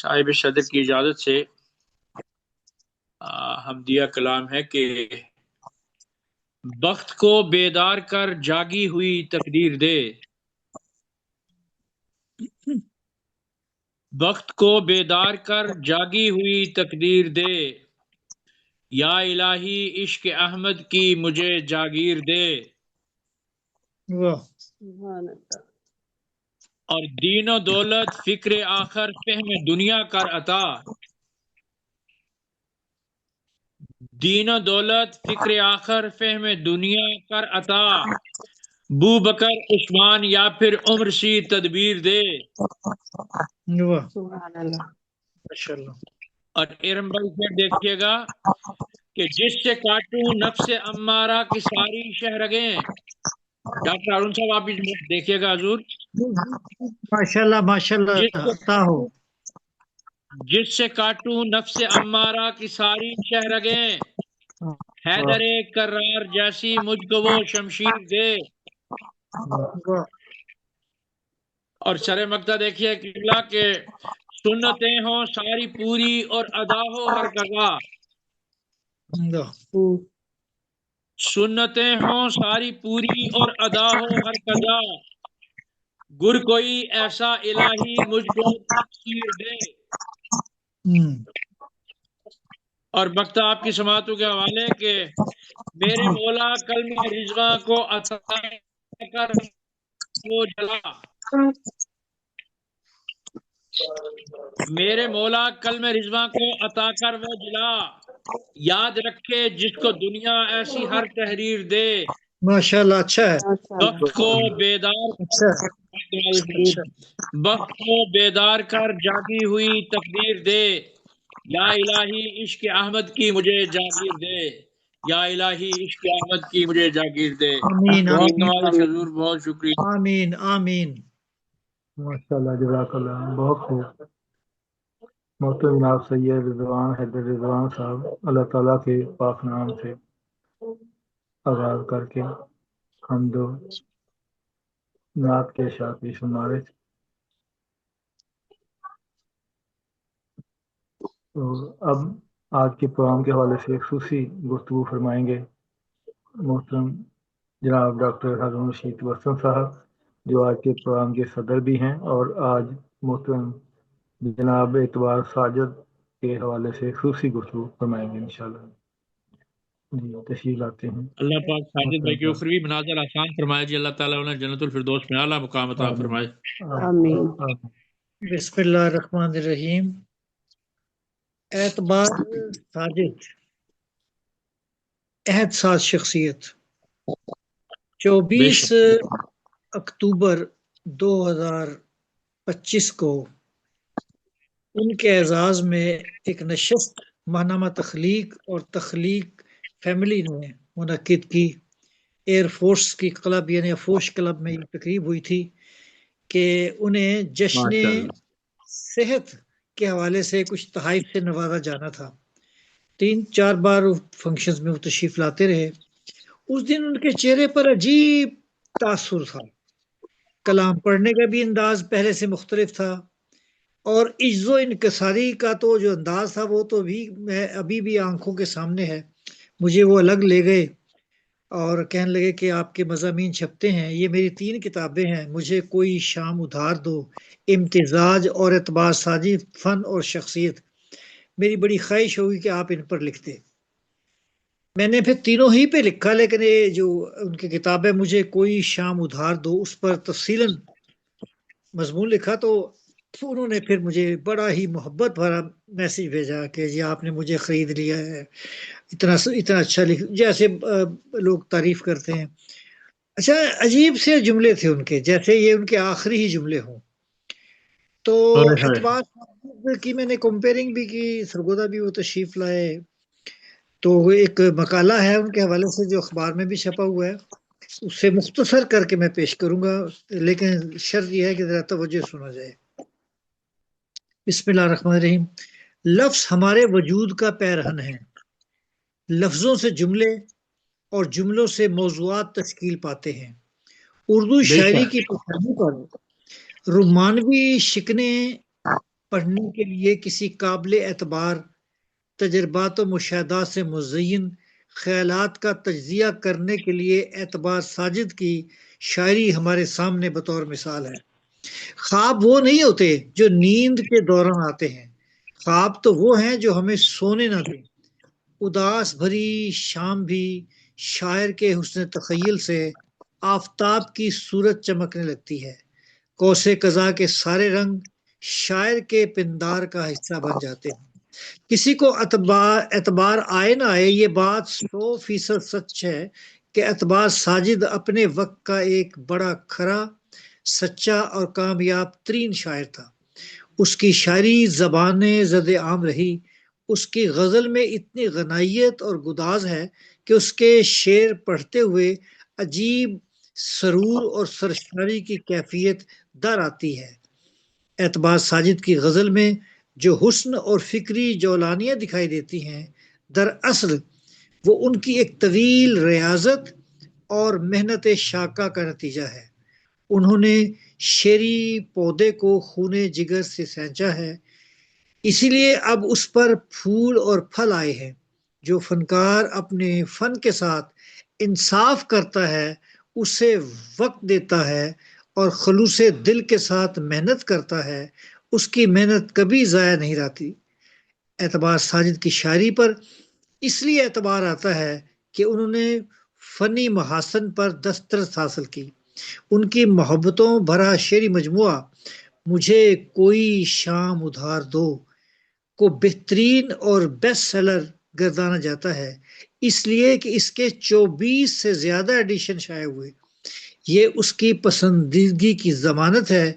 صاحب صدر کی اجازت سے حمدیہ کلام ہے کہ بخت کو بیدار کر جاگی ہوئی تقدیر دے، بخت کو بیدار کر جاگی ہوئی تقدیر دے، یا الہی عشق احمد کی مجھے جاگیر دے، اور دین و دولت فکر آخر فہم دنیا کر عطا، دین و دولت فکر آخر فہم دنیا کر عطا، بو بکر عثمان یا پھر عمر سی تدبیر دے۔ سبحان اللہ، ماشاءاللہ۔ اور ارم بھائی پھر دیکھیے گا کہ جس سے کاٹوں نفس امارہ کی ساری شہرگیں، ڈاکٹر ارون صاحب آپ بھی دیکھیے گا حضور، ماشاءاللہ ماشاءاللہ عطا ہو۔ جس سے کاٹوں نفس امارہ کی ساری شہرگیں، حیدر کرار جیسی مجھ کو وہ شمشیر دے۔ اور شرح مقطع دیکھیے قبلہ کہ سنتیں ہوں ساری پوری اور ادا ہو ہر قضا، سنتیں ہوں ساری پوری اور ادا ہو ہر قضا، گر کوئی ایسا الہی مجھ کو تفسیر دے۔ اور مقطع آپ کی سماعتوں کے حوالے کہ میرے مولا کلمہ رضواں کو عطا کر وہ جلا، میرے مولا کلمہ رضواں کو عطا کر وہ جلا، یاد رکھے جس کو دنیا ایسی ہر تحریر دے، ماشاءاللہ اچھا ہے، وقت کو بیدار اچھا وقت کو بیدار کر جاگی ہوئی تقدیر دے، یا الہی عشق احمد کی مجھے جاگیر دے، یا الہی عشق احمد کی مجھے جاگیر دے۔ آمین بہت آمین نوازش حضور، بہت شکریہ۔ آمین آمین۔ ماشاءاللہ، جزاک اللہ، بہت خوب۔ محترم جناب سید رضوان حیدر رضوان صاحب، اللہ تعالیٰ کے پاک نام سے آغاز کر کے حمد و نعت کے شاطری شمارے۔ تو اب آج کے پروگرام کے حوالے سے خصوصی گفتگو فرمائیں گے محترم جناب ڈاکٹر ہارون رشید وسطن صاحب، جو آج کے پروگرام کے صدر بھی ہیں، اور آج محترم جناب اعتبار ساجد کے حوالے سے خصوصی گفتگو فرمائیں گے انشاءاللہ۔ جی تشریف لاتے ہیں۔ اللہ پاک ساجد بھائی کے اخروی مناظر آسان فرمائے جی، اللہ تعالیٰ انہیں جنت الفردوس میں اعلیٰ مقام عطا فرمائے۔ آمین۔ بسم اللہ الرحمن الرحیم۔ اعتبار ساجد عہد ساز شخصیت 24 اکتوبر 2025 کو ان کے اعزاز میں ایک نشست ماہنامہ تخلیق اور تخلیق فیملی نے منعقد کی۔ ایئر فورس کی کلب یعنی فوش کلب میں یہ تقریب ہوئی تھی کہ انہیں جشن صحت کے حوالے سے کچھ تحائف سے نوازا جانا تھا۔ 3-4 بار فنکشنز میں وہ تشریف لاتے رہے۔ اس دن ان کے چہرے پر عجیب تاثر تھا، کلام پڑھنے کا بھی انداز پہلے سے مختلف تھا، اور عجز و انکساری کا تو جو انداز تھا وہ تو بھی ابھی بھی آنکھوں کے سامنے ہے۔ مجھے وہ الگ لے گئے اور کہنے لگے کہ آپ کے مضامین چھپتے ہیں، یہ میری 3 کتابیں ہیں، مجھے کوئی شام ادھار دو، امتزاج اور اعتبار سازی، فن اور شخصیت، میری بڑی خواہش ہوگی کہ آپ ان پر لکھتے۔ میں نے پھر تینوں ہی پہ لکھا، لیکن یہ جو ان کی کتابیں مجھے کوئی شام ادھار دو، اس پر تفصیلاً مضمون لکھا، تو انہوں نے پھر مجھے بڑا ہی محبت بھرا میسج بھیجا کہ جی آپ نے مجھے خرید لیا ہے، اتنا اچھا لکھ، جیسے لوگ تعریف کرتے ہیں۔ اچھا، عجیب سے جملے تھے ان کے، جیسے یہ ان کے آخری ہی جملے ہوں۔ تو اعتبار کی میں نے کمپیئرنگ بھی کی، سرگودا بھی وہ تشریف لائے، تو ایک مقالہ ہے ان کے حوالے سے جو اخبار میں بھی چھپا ہوا ہے، اس سے مختصر کر کے میں پیش کروں گا، لیکن شرط یہ ہے کہ ذرا توجہ سنا جائے۔ بسم اللہ الرحمن الرحیم۔ لفظ ہمارے وجود کا پیرہن ہے، لفظوں سے جملے اور جملوں سے موضوعات تشکیل پاتے ہیں۔ اردو شاعری کی پہچانوں پر رومانوی شکنے پڑھنے کے لیے کسی قابل اعتبار تجربات و مشاہدات سے مزین خیالات کا تجزیہ کرنے کے لیے اعتبار ساجد کی شاعری ہمارے سامنے بطور مثال ہے۔ خواب وہ نہیں ہوتے جو نیند کے دوران آتے ہیں، خواب تو وہ ہیں جو ہمیں سونے نہ دیں۔ اداس بھری شام بھی شاعر کے حسن تخیل سے آفتاب کی صورت چمکنے لگتی ہے۔ قوس قزح کے سارے رنگ شاعر کے پندار کا حصہ بن جاتے ہیں۔ کسی کو اعتبار آئے نہ آئے، یہ بات 100% سچ ہے کہ اعتبار ساجد اپنے وقت کا ایک بڑا کھرا، سچا اور کامیاب ترین شاعر تھا۔ اس کی شاعری زبان زد عام رہی۔ اس کی غزل میں اتنی غنائیت اور گداز ہے کہ اس کے شعر پڑھتے ہوئے عجیب سرور اور سرشاری کی کیفیت در آتی ہے۔ اعتبار ساجد کی غزل میں جو حسن اور فکری جولانیاں دکھائی دیتی ہیں، دراصل وہ ان کی ایک طویل ریاضت اور محنت شاقہ کا نتیجہ ہے۔ انہوں نے شعری پودے کو خون جگر سے سینچا ہے، اسی لیے اب اس پر پھول اور پھل آئے ہیں۔ جو فنکار اپنے فن کے ساتھ انصاف کرتا ہے، اسے وقت دیتا ہے اور خلوص دل کے ساتھ محنت کرتا ہے، اس کی محنت کبھی ضائع نہیں رہتی۔ اعتبار ساجد کی شاعری پر اس لیے اعتبار آتا ہے کہ انہوں نے فنی محاسن پر دسترس حاصل کی۔ ان کی محبتوں بھرا شعری مجموعہ مجھے کوئی شام ادھار دو کو بہترین اور بیسٹ سیلر گردانا جاتا ہے، اس لیے کہ اس کے 24 سے زیادہ ایڈیشن شائع ہوئے۔ یہ اس کی پسندیدگی کی ضمانت ہے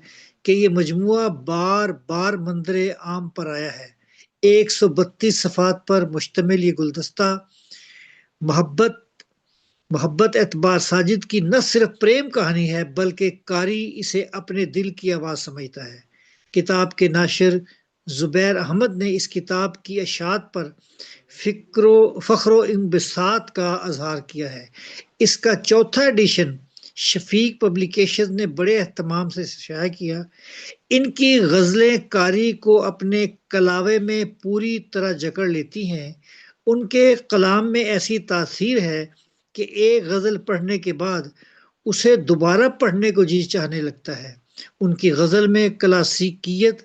کہ یہ مجموعہ بار بار منظر عام پر آیا ہے۔ 132 صفحات پر مشتمل یہ گلدستہ محبت اعتبار ساجد کی نہ صرف پریم کہانی ہے، بلکہ قاری اسے اپنے دل کی آواز سمجھتا ہے۔ کتاب کے ناشر زبیر احمد نے اس کتاب کی اشاعت پر فخر و انبساط کا اظہار کیا ہے۔ اس کا 4تھا ایڈیشن شفیق پبلیکیشن نے بڑے اہتمام سے شائع کیا۔ ان کی غزلیں قاری کو اپنے کلاوے میں پوری طرح جکڑ لیتی ہیں۔ ان کے کلام میں ایسی تاثیر ہے کہ ایک غزل پڑھنے کے بعد اسے دوبارہ پڑھنے کو جی چاہنے لگتا ہے۔ ان کی غزل میں کلاسیکیت،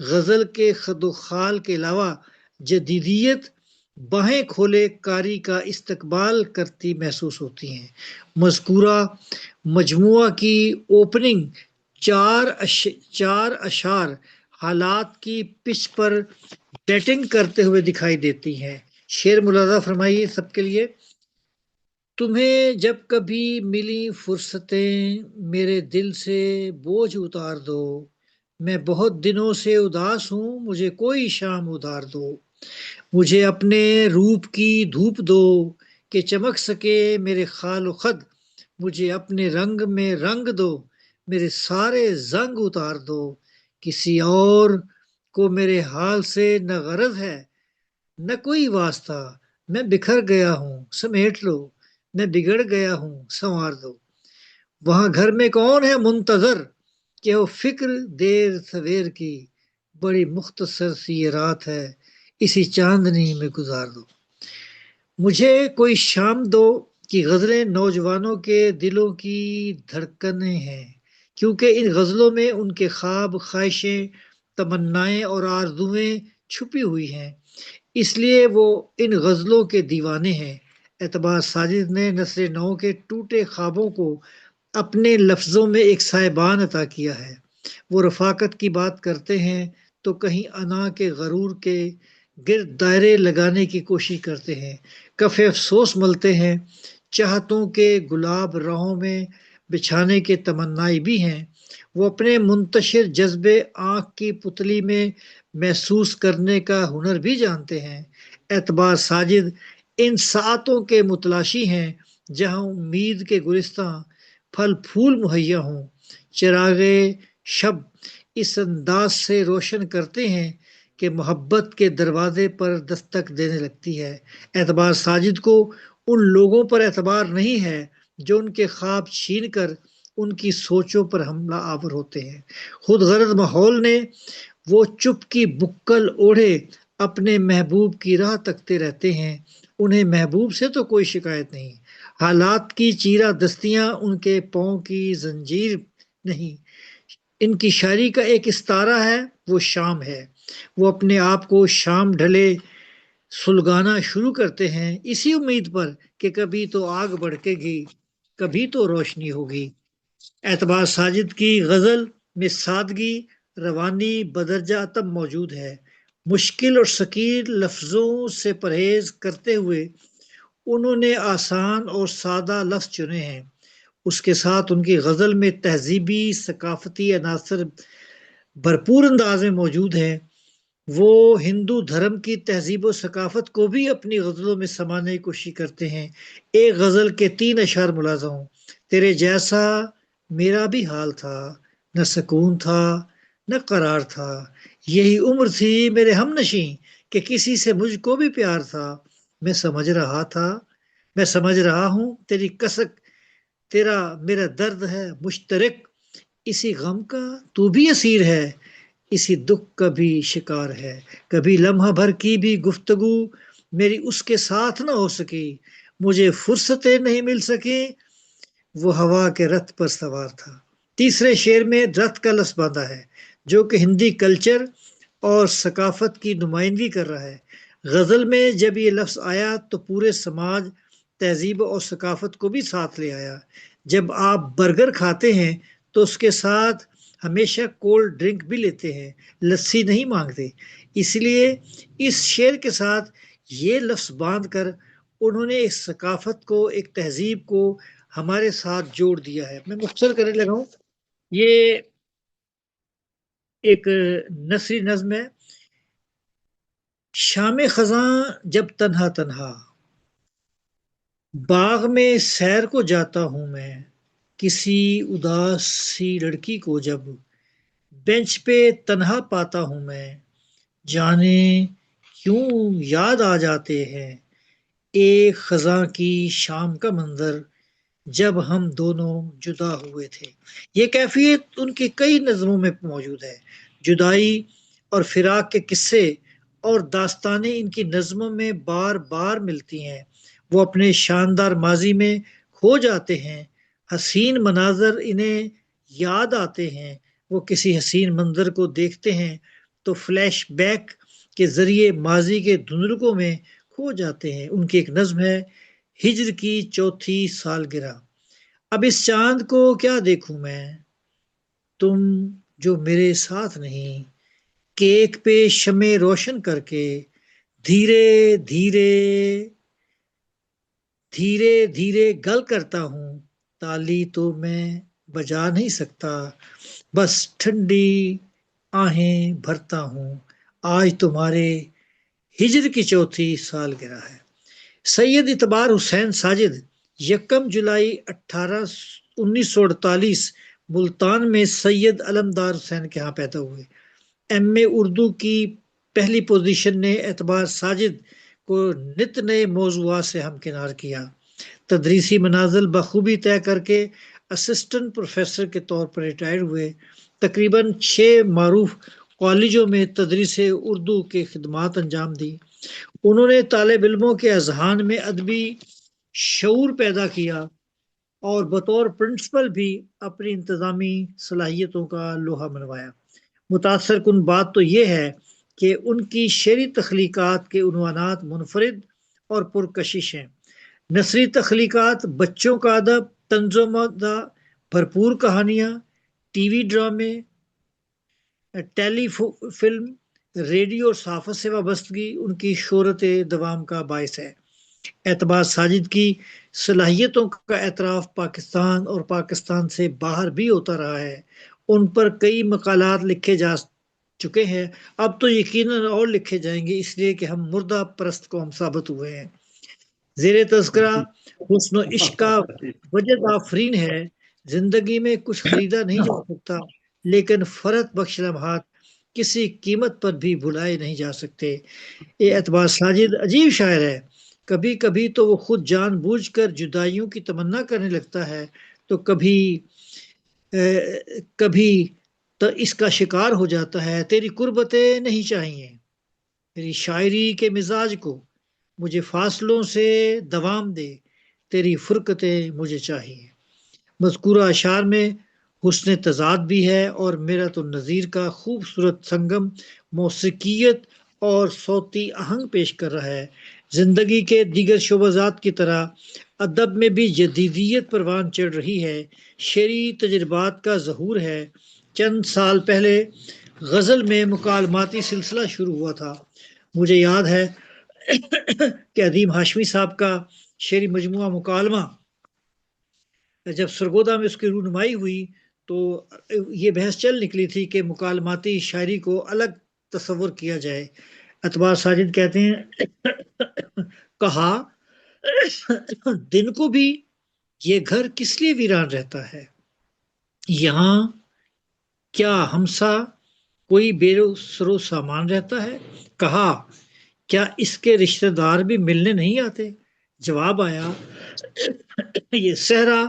غزل کے خد و خال کے علاوہ جدیدیت باہیں کھولے قاری کا استقبال کرتی محسوس ہوتی ہیں۔ مذکورہ مجموعہ کی اوپننگ 4 اشعار حالات کی پچ پر بیٹنگ کرتے ہوئے دکھائی دیتی ہیں۔ شعر ملاحظہ فرمائیے سب کے لیے۔ تمہیں جب کبھی ملی فرصتیں میرے دل سے بوجھ اتار دو، میں بہت دنوں سے اداس ہوں، مجھے کوئی شام ادھار دو، مجھے اپنے روپ کی دھوپ دو کہ چمک سکے میرے خال و خد، مجھے اپنے رنگ میں رنگ دو، میرے سارے زنگ اتار دو، کسی اور کو میرے حال سے نہ غرض ہے نہ کوئی واسطہ، میں بکھر گیا ہوں سمیٹ لو، میں بگڑ گیا ہوں سنوار دو، وہاں گھر میں کون ہے منتظر کہ وہ فکر دیر سویر کی، بڑی مختصر سی یہ رات ہے اسی چاندنی میں گزار دو۔ مجھے کوئی شام دو کی غزلیں نوجوانوں کے دلوں کی دھڑکنیں ہیں، کیونکہ ان غزلوں میں ان کے خواب، خواہشیں، تمنائیں اور آرزوئیں چھپی ہوئی ہیں، اس لیے وہ ان غزلوں کے دیوانے ہیں۔ اعتبار ساجد نے نسل نو کے ٹوٹے خوابوں کو اپنے لفظوں میں ایک سائبان عطا کیا ہے۔ وہ رفاقت کی بات کرتے ہیں تو کہیں انا کے غرور کے گرد دائرے لگانے کی کوشش کرتے ہیں، کف افسوس ملتے ہیں، چاہتوں کے گلاب راہوں میں بچھانے کے تمنائی بھی ہیں۔ وہ اپنے منتشر جذبے آنکھ کی پتلی میں محسوس کرنے کا ہنر بھی جانتے ہیں۔ اعتبار ساجد ان ساعتوں کے متلاشی ہیں جہاں امید کے گلستاں پھل پھول مہیا ہوں۔ چراغے شب اس انداز سے روشن کرتے ہیں کہ محبت کے دروازے پر دستک دینے لگتی ہے۔ اعتبار ساجد کو ان لوگوں پر اعتبار نہیں ہے جو ان کے خواب چھین کر ان کی سوچوں پر حملہ آور ہوتے ہیں۔ خود غرض ماحول نے وہ چپ کی بکل اوڑھے اپنے محبوب کی راہ تکتے رہتے ہیں، انہیں محبوب سے تو کوئی شکایت نہیں، حالات کی چیرہ دستیاں ان کے پاؤں کی زنجیر نہیں۔ ان کی شاعری کا ایک استعارہ ہے، وہ شام ہے۔ وہ اپنے آپ کو شام ڈھلے سلگانا شروع کرتے ہیں، اسی امید پر کہ کبھی تو آگ بھڑکے گی، کبھی تو روشنی ہوگی۔ اعتبار ساجد کی غزل میں سادگی، روانی، بدرجہ ادب موجود ہے۔ مشکل اور ثقیل لفظوں سے پرہیز کرتے ہوئے انہوں نے آسان اور سادہ لفظ چنے ہیں۔ اس کے ساتھ ان کی غزل میں تہذیبی ثقافتی عناصر بھرپور انداز میں موجود ہیں۔ وہ ہندو دھرم کی تہذیب و ثقافت کو بھی اپنی غزلوں میں سمانے کی کوشش کرتے ہیں۔ ایک غزل کے 3 اشعار ملاحظہ ہوں۔ تیرے جیسا میرا بھی حال تھا، نہ سکون تھا نہ قرار تھا، یہی عمر تھی میرے ہم نشیں کہ کسی سے مجھ کو بھی پیار تھا، میں سمجھ رہا ہوں تیری کسک، تیرا میرا درد ہے مشترک، اسی غم کا تو بھی اسیر ہے، اسی دکھ کا بھی شکار ہے، کبھی لمحہ بھر کی بھی گفتگو میری اس کے ساتھ نہ ہو سکی، مجھے فرصتیں نہیں مل سکیں، وہ ہوا کے رتھ پر سوار تھا۔ تیسرے شعر میں رتھ کا لفظ باندھا ہے جو کہ ہندی کلچر اور ثقافت کی نمائندگی کر رہا ہے۔ غزل میں جب یہ لفظ آیا تو پورے سماج، تہذیب اور ثقافت کو بھی ساتھ لے آیا۔ جب آپ برگر کھاتے ہیں تو اس کے ساتھ ہمیشہ کولڈ ڈرنک بھی لیتے ہیں، لسی نہیں مانگتے۔ اس لیے اس شعر کے ساتھ یہ لفظ باندھ کر انہوں نے ایک ثقافت کو، ایک تہذیب کو ہمارے ساتھ جوڑ دیا ہے۔ میں مختصر کرنے لگا ہوں، یہ ایک نثری نظم ہے۔ شام خزاں جب تنہا تنہا باغ میں سیر کو جاتا ہوں میں، کسی اداس سی لڑکی کو جب بینچ پہ تنہا پاتا ہوں میں، جانے کیوں یاد آ جاتے ہیں ایک خزاں کی شام کا منظر جب ہم دونوں جدا ہوئے تھے۔ یہ کیفیت ان کی کئی نظموں میں موجود ہے۔ جدائی اور فراق کے قصے اور داستانیں ان کی نظموں میں بار بار ملتی ہیں۔ وہ اپنے شاندار ماضی میں کھو جاتے ہیں، حسین مناظر انہیں یاد آتے ہیں، وہ کسی حسین منظر کو دیکھتے ہیں تو فلیش بیک کے ذریعے ماضی کے دھندلکوں میں کھو جاتے ہیں۔ ان کی ایک نظم ہے، ہجر کی 4تھی سالگرہ۔ اب اس چاند کو کیا دیکھوں میں، تم جو میرے ساتھ نہیں، کیک پہ شمع روشن کر کے دھیرے دھیرے دھیرے دھیرے گل کرتا ہوں، تالی تو میں بجا نہیں سکتا، بس ٹھنڈی آہیں بھرتا ہوں، آج تمہارے ہجر کی 4تھی سالگرہ ہے۔ سید اعتبار حسین ساجد 1 جولائی 1948 ملتان میں سید علمدار حسین کے ہاں پیدا ہوئے۔ ایم اے اردو کی پہلی پوزیشن نے اعتبار ساجد کو نت نئے موضوعات سے ہمکنار کیا۔ تدریسی منازل بخوبی طے کر کے اسسٹنٹ پروفیسر کے طور پر ریٹائر ہوئے۔ تقریباً 6 معروف کالجوں میں تدریس اردو کے خدمات انجام دی۔ انہوں نے طالب علموں کے اذہان میں ادبی شعور پیدا کیا اور بطور پرنسپل بھی اپنی انتظامی صلاحیتوں کا لوہا منوایا۔ متاثر کن بات تو یہ ہے کہ ان کی شعری تخلیقات کے عنوانات منفرد اور پرکشش ہیں۔ نثری تخلیقات، بچوں کا ادب، طنز و مزاح، بھرپور کہانیاں، ٹی وی ڈرامے، ٹیلی فلم، ریڈیو اور صحافت سے وابستگی ان کی شہرت دوام کا باعث ہے۔ اعتبار ساجد کی صلاحیتوں کا اعتراف پاکستان اور پاکستان سے باہر بھی ہوتا رہا ہے۔ ان پر کئی مقالات لکھے جا چکے ہیں، اب تو یقیناً اور لکھے جائیں گے، اس لیے کہ ہم مردہ پرست قوم ثابت ہوئے ہیں۔ زیر تذکرہ حسن و عشق کا وجد آفرین ہے، زندگی میں کچھ خریدا نہیں جا سکتا، لیکن فرحت بخش لمحات کسی قیمت پر بھی بھلائے نہیں جا سکتے۔ یہ اعتبار ساجد عجیب شاعر ہے، کبھی کبھی تو وہ خود جان بوجھ کر جدائیوں کی تمنا کرنے لگتا ہے، تو کبھی کبھی تو اس کا شکار ہو جاتا ہے. تیری قربتیں نہیں چاہیے، تیری شاعری کے مزاج کو مجھے فاصلوں سے دوام دے، تیری فرقتیں مجھے چاہیے. مذکورہ اشعار میں حسن تضاد بھی ہے اور میرت النظیر کا خوبصورت سنگم موسیقیت اور صوتی آہنگ پیش کر رہا ہے. زندگی کے دیگر شعبات کی طرح ادب میں بھی جدیدیت پروان چڑھ رہی ہے، شعری تجربات کا ظہور ہے. چند سال پہلے غزل میں مکالماتی سلسلہ شروع ہوا تھا. مجھے یاد ہے کہ عظیم ہاشمی صاحب کا شعری مجموعہ مکالمہ جب سرگودا میں اس کی رونمائی ہوئی تو یہ بحث چل نکلی تھی کہ مکالماتی شاعری کو الگ تصور کیا جائے. اعتبار ساجد کہتے ہیں کہا دن کو بھی یہ گھر کس لیے ویران رہتا ہے، یہاں کیا ہمسا کوئی بے سرو سامان رہتا ہے. کہا کیا اس کے رشتہ دار بھی ملنے نہیں آتے. جواب آیا یہ صحرا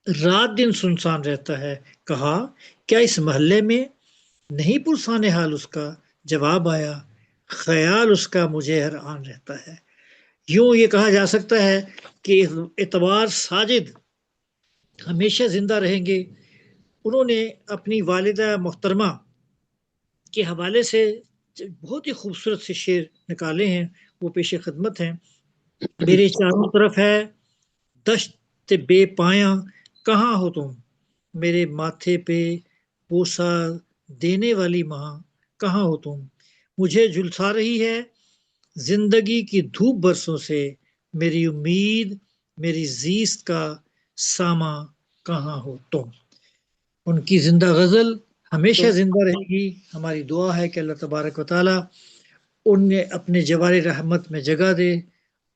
رات دن سنسان رہتا ہے. کہا کیا اس محلے میں نہیں پرسان حال اس کا. جواب آیا خیال اس کا مجھے ہر آن رہتا ہے. یوں یہ کہا جا سکتا ہے کہ اعتبار ساجد ہمیشہ زندہ رہیں گے. انہوں نے اپنی والدہ محترمہ کے حوالے سے بہت ہی خوبصورت سے شعر نکالے ہیں، وہ پیش خدمت ہیں. میرے چاروں طرف ہے دشت بے پایاں، کہاں ہو تم، میرے ماتھے پہ بوسہ دینے والی ماں، کہاں ہو تم. مجھے جھلسا رہی ہے زندگی کی دھوپ برسوں سے، میری امید میری زیست کا ساما، کہاں ہو تم. ان کی زندہ غزل ہمیشہ زندہ رہے گی. ہماری دعا ہے کہ اللہ تبارک و تعالی انہیں اپنے جوار رحمت میں جگہ دے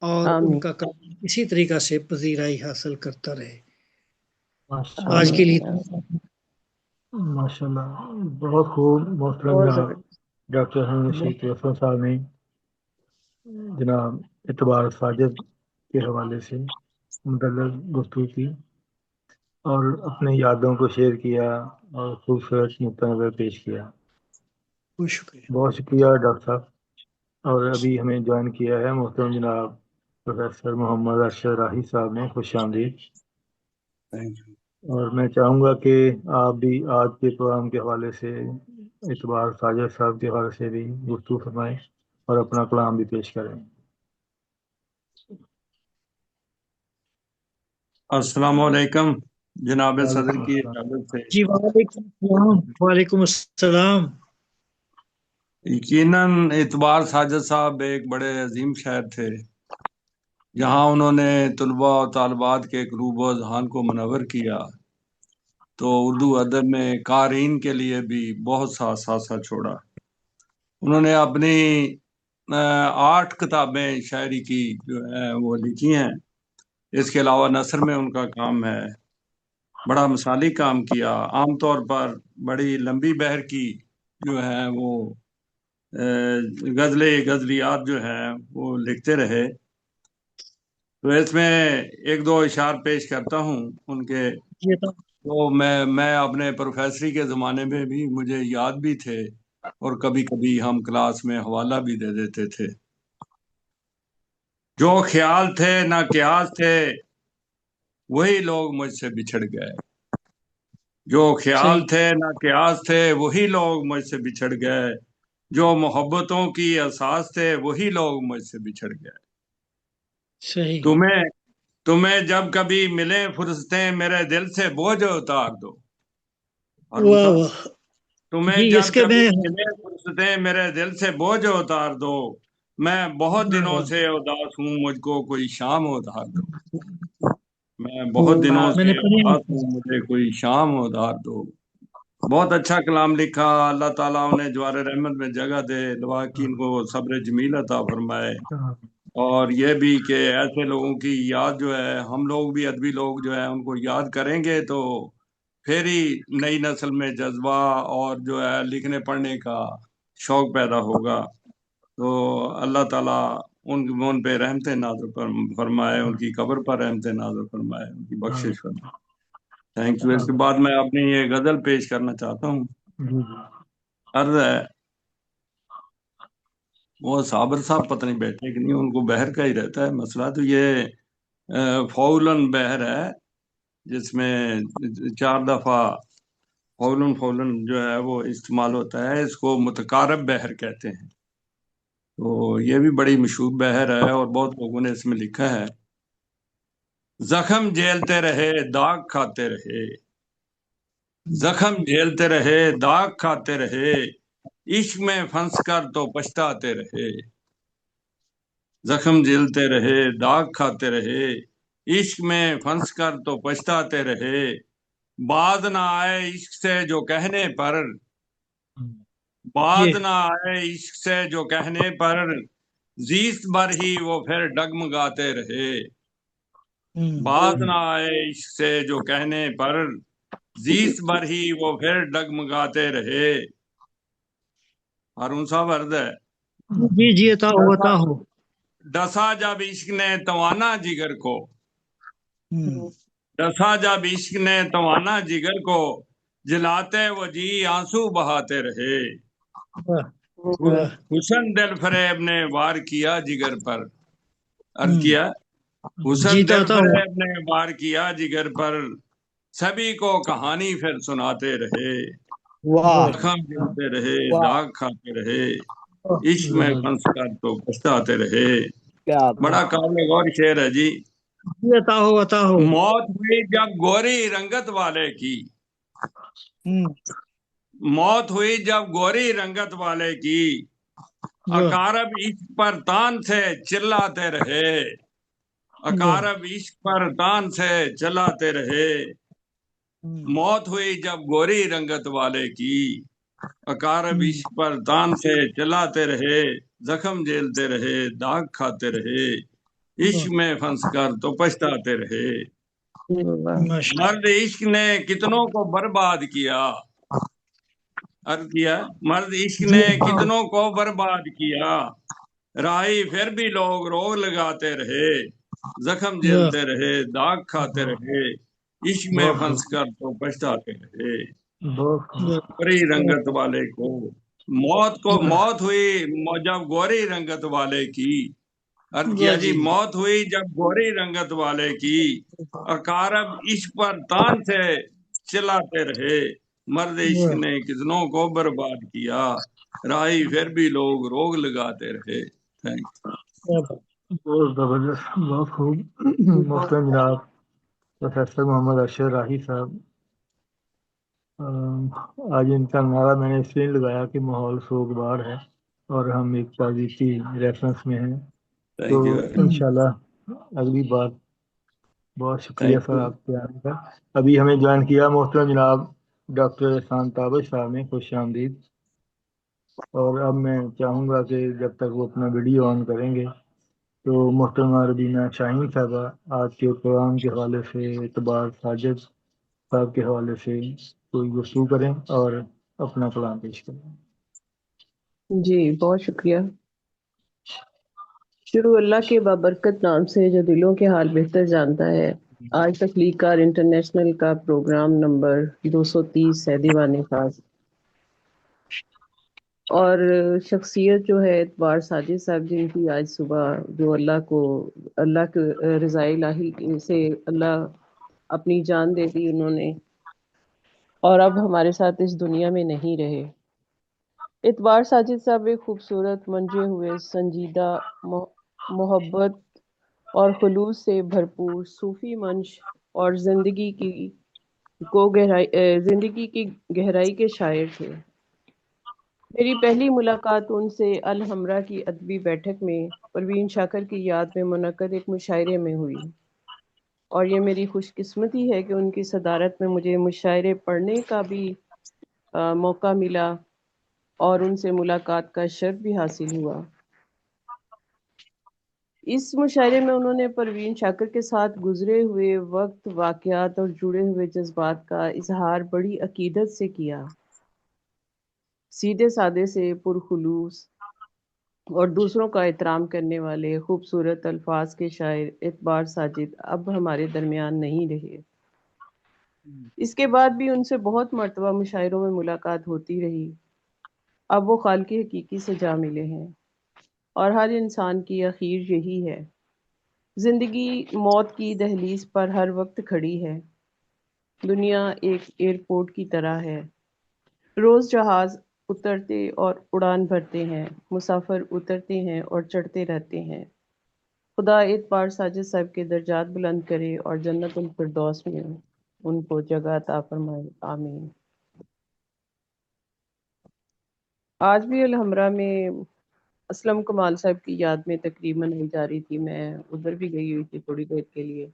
اور ان آمین کا کام اسی طریقہ سے پذیرائی حاصل کرتا رہے. ماشاء آج کے لیے آمین ماشاء اللہ، بہت خوب محترم بہت جناب زبردست. ڈاکٹر حسن رشید وسلم صاحب نے جناب اعتبار ساجد کے حوالے سے مدلل گفتگو کی اور اپنے یادوں کو شیئر کیا اور خوبصورت نقطہ نظر پیش کیا. بہت شکریہ. بہت شکریہ ڈاکٹر صاحب. اور ابھی ہمیں جوائن کیا ہے محترم جناب پروفیسر محمد ارشد راہی صاحب نے. خوش آمدید. اور میں چاہوں گا کہ آپ بھی آج کے پروگرام کے حوالے سے اعتبار ساجد صاحب کے حوالے سے بھی گفتگو فرمائیں اور اپنا کلام بھی پیش کریں. السلام علیکم جناب صدر وعلیکم کی السلام. اجازت سے. جی وعلیکم السلام. وعلیکم السلام. یقیناً اعتبار ساجد صاحب ایک بڑے عظیم شاعر تھے. جہاں انہوں نے طلباء و طالبات کے قلوب و اذہان کو منور کیا تو اردو ادب میں قارئین کے لیے بھی بہت سا اثاثہ چھوڑا. انہوں نے اپنی 8 کتابیں شاعری کی جو ہے وہ لکھی ہیں. اس کے علاوہ نثر میں ان کا کام ہے. بڑا مثالی کام کیا. عام طور پر بڑی لمبی بحر کی جو ہے وہ غزلیات جو ہیں وہ لکھتے رہے. تو اس میں 1-2 اشعار پیش کرتا ہوں ان کے. تو میں اپنے پروفیسری کے زمانے میں بھی مجھے یاد بھی تھے اور کبھی کبھی ہم کلاس میں حوالہ بھی دے دیتے تھے. جو خیال تھے نہ قیاس تھے وہی لوگ مجھ سے بچھڑ گئے. جو خیال تھے نہ قیاس تھے وہی لوگ مجھ سے بچھڑ گئے. جو محبتوں کی اساس تھے وہی لوگ مجھ سے بچھڑ گئے. صحیح. تمہیں جب کبھی ملے فرصتیں میرے دل سے بوجھ اتار دو. واہ واہ. تمہیں جی جب اس کے کبھی میں ملے فرصتیں میرے دل سے بوجھ اتار دو. میں بہت دنوں سے اداس ہوں مجھ کو کوئی شام اتار دو. میں بہت دنوں میں سے نے اداس ہوں مجھے کوئی شام اتار دو. بہت اچھا کلام لکھا. اللہ تعالیٰ انہیں جوار رحمت میں جگہ دے. لواحقین کو صبر جمیل عطا فرمائے. اور یہ بھی کہ ایسے لوگوں کی یاد جو ہے ہم لوگ بھی ادبی لوگ جو ہے ان کو یاد کریں گے تو پھر ہی نئی نسل میں جذبہ اور جو ہے لکھنے پڑھنے کا شوق پیدا ہوگا. تو اللہ تعالیٰ ان پہ رحمت نازل فرمائے، ان کی قبر پر رحمت نازل فرمائے، ان کی بخشش فرمائے. Thank you. اس کے بعد میں اپنی یہ غزل پیش کرنا چاہتا ہوں. جی عرض ہے وہ صابر صاحب پتہ نہیں بیٹھے کہ نہیں، ان کو بحر کا ہی رہتا ہے مسئلہ. تو یہ فولن بحر ہے جس میں 4 دفعہ فولن جو ہے وہ استعمال ہوتا ہے. اس کو متقارب بحر کہتے ہیں. تو یہ بھی بڑی مشہور بحر ہے اور بہت لوگوں نے اس میں لکھا ہے. زخم جھیلتے رہے داغ کھاتے رہے، زخم جھیلتے رہے داغ کھاتے رہے، عشق میں پھنس کر تو پچھتاتے رہے. زخم جھیلتے رہے داغ کھاتے رہے، عشق میں پھنس کر تو پچھتاتے رہے. بعد نہ آئے عشق سے جو کہنے پر، بعد نہ آئے عشق سے جو کہنے پر، زیست بھر ہی وہ پھر ڈگمگاتے رہے. بعد نہ آئے عشق سے جو کہنے پر، زیست بھر ہی وہ پھر ڈگمگاتے رہے. ہارون صاحب عرض ہے جی جی عطا ہو عطا ہو. ڈسا جب عشق نے توانا جگر کو، ڈسا جب عشق نے توانا جگر کو، جلاتے وہ جی آنسو بہاتے رہے. حسن دل فریب نے وار کیا جگر پر. عرض کیا حسن دل فریب نے وار کیا جگر پر، سبھی کو کہانی پھر سناتے رہے. زخم جلتے رہے داغ کھاتے رہے، عشق میں پھنس کر تو پچھتاتے رہے. بڑا قابل غور شعر ہے جی. عطا ہو عطا ہو. موت ہوئی جب گوری رنگت والے کی، موت ہوئی جب گوری رنگت والے کی، اقارب عشق پر تان سے چلاتے رہے. اقارب عشق پر تان سے چلاتے رہے. موت ہوئی جب گوری رنگت والے کی، اقارب عشق پر تان سے چلاتے رہے. زخم جھیلتے رہے داغ کھاتے رہے، عشق میں پھنس کر تو پچھتاتے رہے. مرد عشق نے کتنوں کو برباد کیا. عرض کیا مرد عشق نے کتنوں کو برباد کیا، راہی پھر بھی لوگ روگ لگاتے رہے. زخم جھیلتے رہے داغ کھاتے رہے، عشق میں پھنس کر تو پچھتاتے رہے. گوری رنگت والے کو موت ہوئی جب گوری رنگت والے کی. عرض کیا جی موت ہوئی جب گوری رنگت والے کی، اقارب عشق پر تان سے چلاتے رہے. مرد عشق نے کتنوں کو برباد کیا، راہی پھر بھی لوگ روگ لگاتے رہے. بہت زبردست، بہت خوب. محترم جناب پروفیسر محمد اشرف راہی صاحب، آج ان کا نعرہ میں نے اس لیے لگایا کہ ماحول سوگوار ہے اور ہم ایک پازیٹی ریفرنس میں ہیں. تو انشاءاللہ اگلی بات. بہت شکریہ سر آپ کے آنے کا. ابھی ہمیں جوائن کیا محترم جناب ڈاکٹر احسان تابش صاحب نے، خوش آمدید. اور اب میں چاہوں گا کہ جب تک وہ اپنا ویڈیو آن کریں گے تو محترمہ ربینہ شاہین صاحبہ آج کے پروگرام کے حوالے سے، اعتبار ساجد صاحب کے حوالے سے کوئی گفتگو کریں اور اپنا کلام پیش کریں. جی بہت شکریہ. شروع اللہ کے بابرکت نام سے جو دلوں کے حال بہتر جانتا ہے. آج تخلیق کار انٹرنیشنل کا پروگرام نمبر 230 ہے دیوان خاص، اور شخصیت جو ہے اعتبار ساجد صاحب جن کی آج صبح جو اللہ کے رضائے الہی سے اللہ اپنی جان دے دی انہوں نے، اور اب ہمارے ساتھ اس دنیا میں نہیں رہے. اعتبار ساجد صاحب ایک خوبصورت منجے ہوئے سنجیدہ محبت اور خلوص سے بھرپور صوفی منش اور زندگی کی گہرائی کے شاعر تھے. میری پہلی ملاقات ان سے الحمرا کی ادبی بیٹھک میں پروین شاکر کی یاد میں منعقد ایک مشاعرے میں ہوئی، اور یہ میری خوش قسمتی ہے کہ ان کی صدارت میں مجھے مشاعرے پڑھنے کا بھی موقع ملا اور ان سے ملاقات کا شرف بھی حاصل ہوا. اس مشاعرے میں انہوں نے پروین شاکر کے ساتھ گزرے ہوئے وقت، واقعات اور جڑے ہوئے جذبات کا اظہار بڑی عقیدت سے کیا. سیدھے سادے سے پرخلوص اور دوسروں کا احترام کرنے والے خوبصورت الفاظ کے شاعر اعتبار ساجد اب ہمارے درمیان نہیں رہے. اس کے بعد بھی ان سے بہت مرتبہ مشاعروں میں ملاقات ہوتی رہی۔ اب وہ خالق حقیقی سے جا ملے ہیں، اور ہر انسان کی اخیر یہی ہے۔ زندگی موت کی دہلیز پر ہر وقت کھڑی ہے۔ دنیا ایک ایئرپورٹ کی طرح ہے۔ روز جہاز اترتے اور اڑان بھرتے ہیں، مسافر اترتے ہیں اور چڑھتے رہتے ہیں۔ خدا اعتبار ساجد صاحب کے درجات بلند کرے اور جنت الفردوس میں ان کو جگہ عطا فرمائے، آمین۔ آج بھی الحمرہ میں اسلم کمال صاحب کی یاد میں تقریب منائی جا رہی تھی۔ میں ادھر بھی گئی ہوئی تھی تھوڑی دیر کے لیے،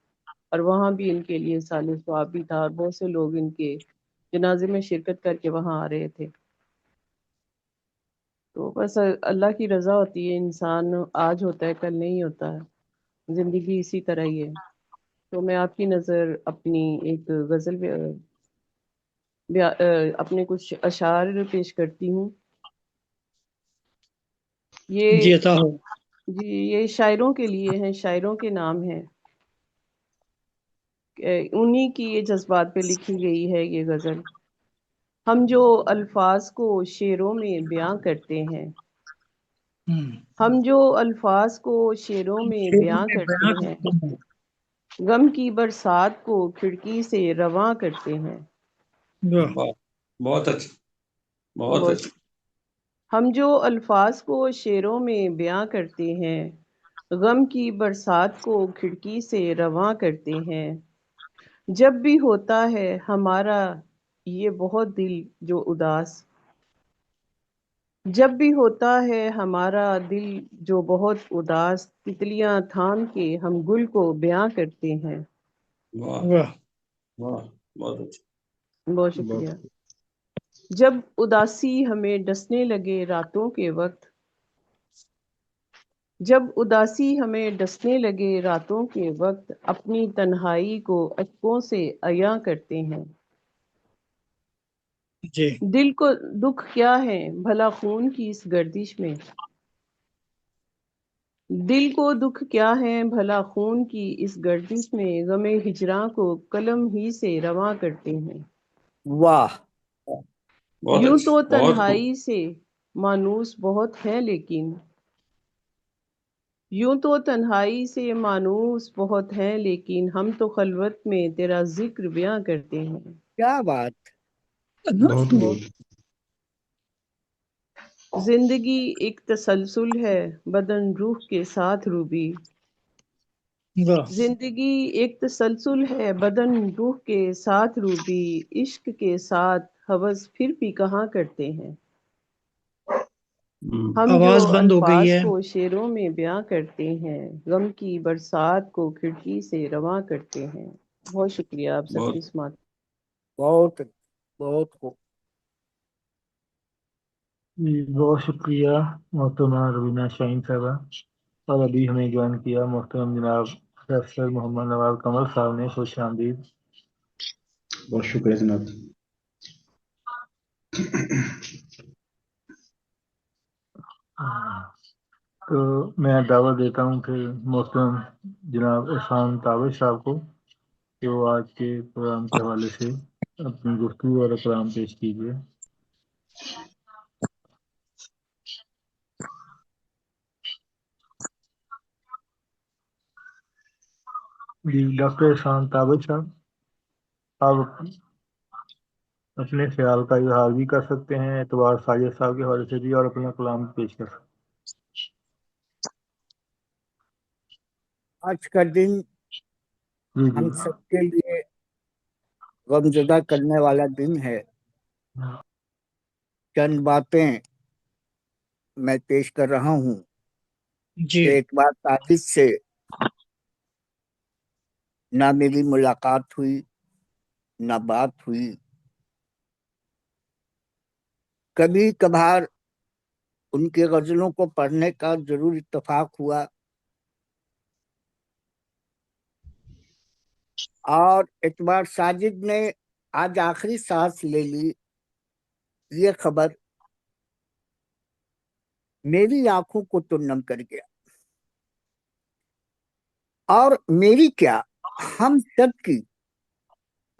اور وہاں بھی ان کے لیے سال ثواب بھی تھا، اور بہت سے لوگ ان کے جنازے میں شرکت کر کے وہاں آ رہے تھے۔ تو بس اللہ کی رضا ہوتی ہے، انسان آج ہوتا ہے کل نہیں ہوتا ہے، زندگی اسی طرح ہی ہے۔ تو میں آپ کی نظر اپنی ایک غزل اپنے کچھ اشعار پیش کرتی ہوں۔ جی یہ عطا ہو۔ جی یہ شاعروں کے لیے ہیں، شاعروں کے نام ہیں، انہی کی یہ جذبات پہ لکھی گئی ہے یہ غزل۔ ہم جو الفاظ کو شعروں میں بیان کرتے ہیں، ہم جو الفاظ کو شعروں میں شعروں بیان میں کرتے بیان ہیں، کرتے ہیں۔ غم کی برسات کو کھڑکی سے رواں کرتے ہیں۔ واہ، واہ، بہت اچھا، بہت بہت اچھا۔ ہم جو الفاظ کو شعروں میں بیان کرتے ہیں، غم کی برسات کو کھڑکی سے رواں کرتے ہیں۔ جب بھی ہوتا ہے ہمارا یہ بہت دل جو اداس، جب بھی ہوتا ہے ہمارا دل جو بہت اداس، تتلیاں تھام کے ہم گل کو بیاں کرتے ہیں۔ واہ واہ، واہ، بہت اچھا، بہت بہت شکریہ۔ اچھا۔ جب اداسی ہمیں ڈسنے لگے راتوں کے وقت، جب اداسی ہمیں ڈسنے لگے راتوں کے وقت، اپنی تنہائی کو اشکوں سے عیاں کرتے ہیں۔ جی دل کو دکھ کیا ہے بھلا خون کی اس گردش میں، دل کو دکھ کیا ہے بھلا خون کی اس گردش میں، غم ہجراں کو قلم ہی سے رواں کرتے ہیں۔ واہ، بہت یوں اچھا، تو بہت خوب۔ تنہائی سے مانوس بہت ہے لیکن، یوں تو تنہائی سے مانوس بہت ہیں لیکن، ہم تو خلوت میں تیرا ذکر بیاں کرتے ہیں۔ کیا بات! بہت خوب۔ زندگی ایک تسلسل ہے بدن روح کے ساتھ روبی، واہ، زندگی ایک تسلسل ہے بدن روح کے ساتھ روبی، عشق کے ساتھ ہوس پھر بھی کہاں کرتے ہیں۔ ہم جو آواز بند ہو گئی الفاظ ہے۔ کو شعروں میں بیاں کرتے ہیں، غم کی برسات کو کھڑکی سے رواں کرتے ہیں۔ بہت شکریہ آپ سب بہت کی سماعت۔ بہت بہت خوب۔ جی بہت شکریہ محترمہ روینہ شاہین صاحبہ۔ اور ابھی ہمیں جوائن کیا محترم جناب پروفیسر محمد نواب قمر صاحب نے، خوش آمدید۔ بہت شکریہ جناب۔ تو میں دعوت دیتا ہوں پھر محترم جناب احسان تابر صاحب کو کہ وہ آج کے پروگرام کے حوالے سے اپنی گفتگو اور کلام پیش کیجیے۔ جی ڈاکٹر احسان تابر صاحب، آپ اپنے خیال کا اظہار بھی کر سکتے ہیں اعتبار ساجد صاحب کے حوالے سے بھی، اور اپنا کلام پیش کر سکتے آج کا دن ہیں۔ ہم جی سب کے لیے غمزدہ کرنے والا دن ہے۔ چند باتیں میں پیش کر رہا ہوں جی کہ ایک بار ساجد سے نہ میری ملاقات ہوئی نہ بات ہوئی، کبھی کبھار ان کی غزلوں کو پڑھنے کا ضرور اتفاق ہوا، اور اعتبار ساجد نے آج آخری سانس لے لی، یہ خبر میری آنکھوں کو تو نم کر گیا، اور میری کیا ہم سب کی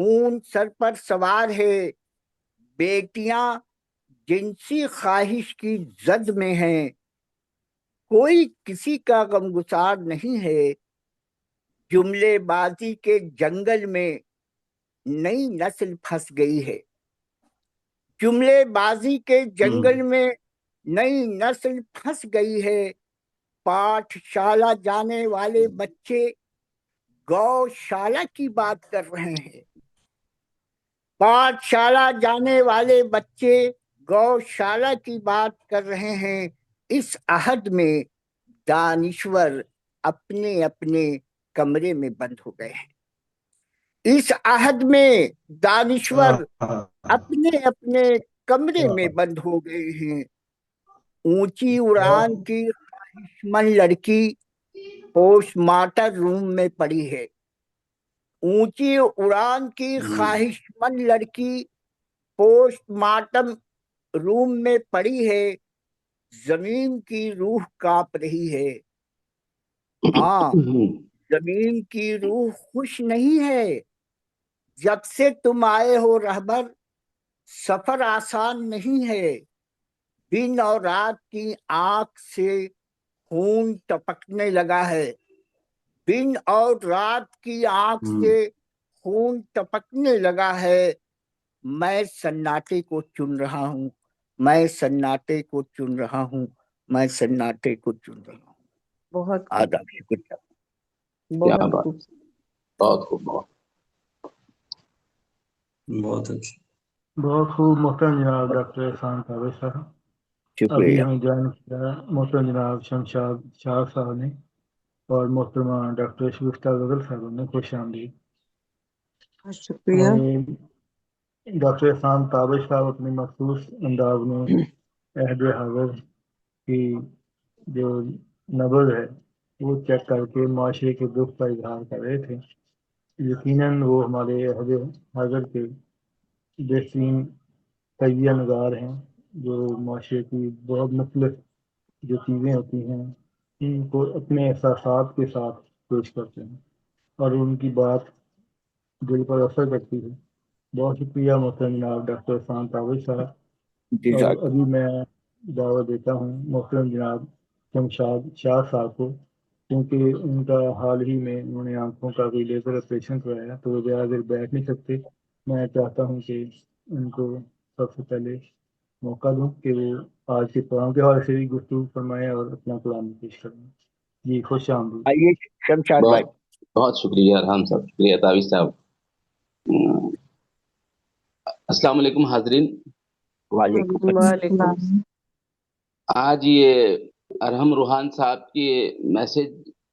خون سر پر سوار ہے، بیٹیاں جنسی خواہش کی زد میں ہیں، کوئی کسی کا غمگسار نہیں ہے، جملے بازی کے جنگل میں نئی نسل پھنس گئی ہے، جملے بازی کے جنگل میں نئی نسل پھنس گئی ہے، پاٹھ شالہ جانے والے بچے گوشالہ کی بات کر رہے ہیں، پاٹھ شالہ جانے والے بچے گوشالہ کی بات کر رہے ہیں، اس عہد میں دانشور اپنے اپنے کمرے میں بند ہو گئے ہیں، اس عہد میں دانشور اپنے اپنے کمرے میں بند ہو گئے ہیں، اونچی اڑان کی خواہش مند لڑکی پوسٹ مارٹم روم میں پڑی ہے، اونچی اڑان کی خواہش مند لڑکی پوسٹ مارٹم روم میں پڑی ہے، زمین کی روح کانپ رہی ہے، ہاں زمین کی روح خوش نہیں ہے، جب سے تم آئے ہو رہبر سفر آسان نہیں ہے، دن اور رات کی آنکھ سے خون ٹپکنے لگا ہے، دن اور رات کی آنکھ سے خون ٹپکنے لگا ہے، میں سناٹے کو چن رہا ہوں، میں سناٹے کو چن رہا ہوں، میں سناٹے کو چن رہا ہوں۔ بہت آداب، شکریہ۔ بہت خوب، بہت خوب، بہت اچھا، بہت خوب محترم جناب ڈاکٹر احسان تابش صاحب۔ ابھی شکریہ۔ ہمیں جوائن کیا محترم جناب شمشاد شاہ صاحب نے اور محترمہ ڈاکٹر شگفتہ غزل صاحب نے، خوش آمدید۔ شکریہ۔ ڈاکٹر احسان تابش صاحب اپنے مخصوص انداز میں عہد حاضر کی جو نبض ہے وہ چیک کر کے معاشرے کے دکھ کا اظہار کر رہے تھے۔ یقیناً وہ ہمارے عہد حاضر کے بہترین تجزیہ نگار ہیں، جو معاشرے کی بہت مختلف جو چیزیں ہوتی ہیں ان کو اپنے احساسات کے ساتھ پیش کرتے ہیں اور ان کی بات دل پر اثر کرتی ہے۔ بہت شکریہ محترم جناب ڈاکٹر احسان تابش صاحب۔ اور ابھی میں دعوت دیتا ہوں محترم جناب شمشاد شاہ صاحب کو، کیونکہ ان کا حال ہی میں انہوں نے آنکھوں کا کوئی لیزر آپریشن کرایا تو وہ زیادہ دیر بیٹھ نہیں سکتے۔ میں چاہتا ہوں کہ ان کو سب سے پہلے موقع دوں کہ وہ آج کے پروگرام کے حوالے سے بھی گفتگو فرمائیں اور اپنا کلام پیش کریں۔ جی خوش آمدید۔ آئیے شمشاد بھائی۔ بہت شکریہ ارحم صاحب، شکریہ تابش صاحب۔ السلام علیکم حاضرین۔ وعلیکم وعلیکم۔ آج یہ ارحم روحان صاحب کے میسج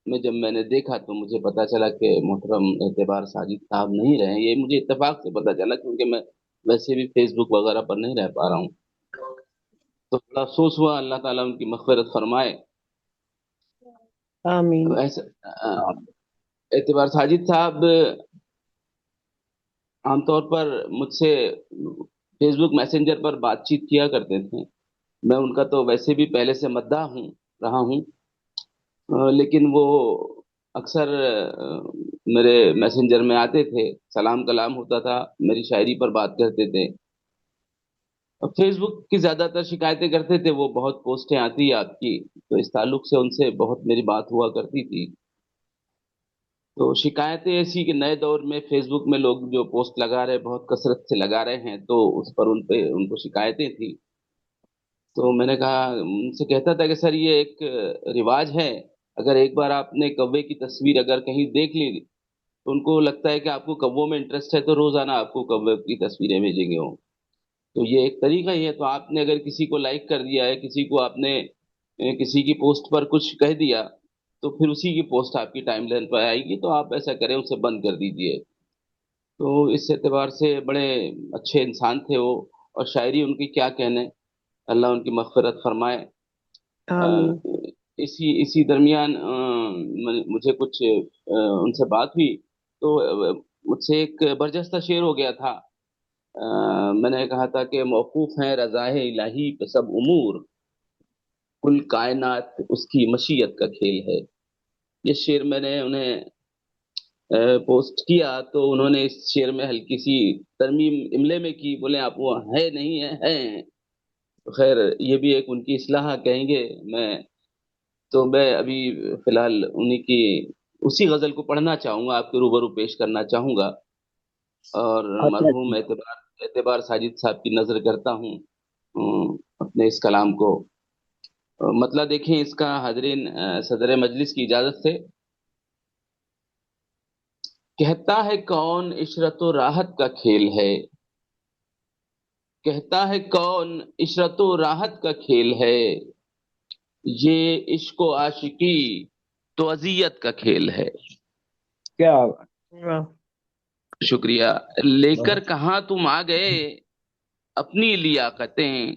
میں جب میں نے دیکھا تو مجھے پتا چلا کہ محترم اعتبار ساجد صاحب نہیں رہے۔ یہ مجھے اتفاق سے پتا چلا کیونکہ میں ویسے بھی فیس بک وغیرہ پر نہیں رہ پا رہا ہوں، تو بڑا افسوس ہوا۔ اللہ تعالیٰ ان کی مغفرت فرمائے۔ آمین۔ اعتبار ساجد صاحب عام طور پر مجھ سے فیس بک میسنجر پر بات چیت کیا کرتے تھے۔ میں ان کا تو ویسے بھی پہلے سے مداح رہا ہوں، لیکن وہ اکثر میرے میسنجر میں آتے تھے، سلام کلام ہوتا تھا، میری شاعری پر بات کرتے تھے۔ فیس بک کی زیادہ تر شکایتیں کرتے تھے، وہ بہت پوسٹیں آتی ہیں آپ کی، تو اس تعلق سے ان سے بہت میری بات ہوا کرتی تھی۔ تو شکایتیں ایسی کہ نئے دور میں فیس بک میں لوگ جو پوسٹ لگا رہے بہت کثرت سے لگا رہے ہیں، تو اس پر ان کو شکایتیں تھی۔ تو میں نے کہا، ان سے کہتا تھا کہ سر یہ ایک رواج ہے، اگر ایک بار آپ نے کوے کی تصویر اگر کہیں دیکھ لی تو ان کو لگتا ہے کہ آپ کو کووں میں انٹرسٹ ہے، تو روزانہ آپ کو کوے کی تصویریں بھیجیں گے وہ۔ تو یہ ایک طریقہ ہی ہے۔ تو آپ نے اگر کسی کو لائک کر دیا ہے، کسی کو آپ نے کسی کی پوسٹ پر کچھ کہہ دیا، تو پھر اسی کی پوسٹ آپ کی ٹائم لائن پر آئے گی، تو آپ ایسا کریں اسے بند کر دیجئے۔ تو اس اعتبار سے بڑے اچھے انسان تھے وہ، اور شاعری ان کی کیا کہنے، اللہ ان کی مغفرت فرمائے۔ آمین۔ اسی درمیان مجھے کچھ ان سے بات ہوئی تو مجھ سے ایک برجستہ شعر ہو گیا تھا۔ میں نے کہا تھا کہ موقوف ہیں رضائے الہی پہ سب امور، کل کائنات اس کی مشیت کا کھیل ہے۔ یہ شعر میں نے انہیں پوسٹ کیا تو انہوں نے اس شعر میں ہلکی سی ترمیم املے میں کی، بولے آپ وہ ہے نہیں ہیں. خیر یہ بھی ایک ان کی اصلاح کہیں گے. میں ابھی فی الحال انہی کی اسی غزل کو پڑھنا چاہوں گا، آپ کے روبرو پیش کرنا چاہوں گا، اور مرحوم اعتبار ساجد صاحب کی نظر کرتا ہوں اپنے اس کلام کو. مطلع دیکھیں اس کا حاضرین صدر مجلس کی اجازت سے. کہتا ہے کون عشرت و راحت کا کھیل ہے، کہتا ہے کون عشرت و راحت کا کھیل ہے، یہ عشق و عاشقی تو اذیت کا کھیل ہے. کیا واہ، شکریہ. لے کر کہاں تم آ گئے اپنی لیاقتیں،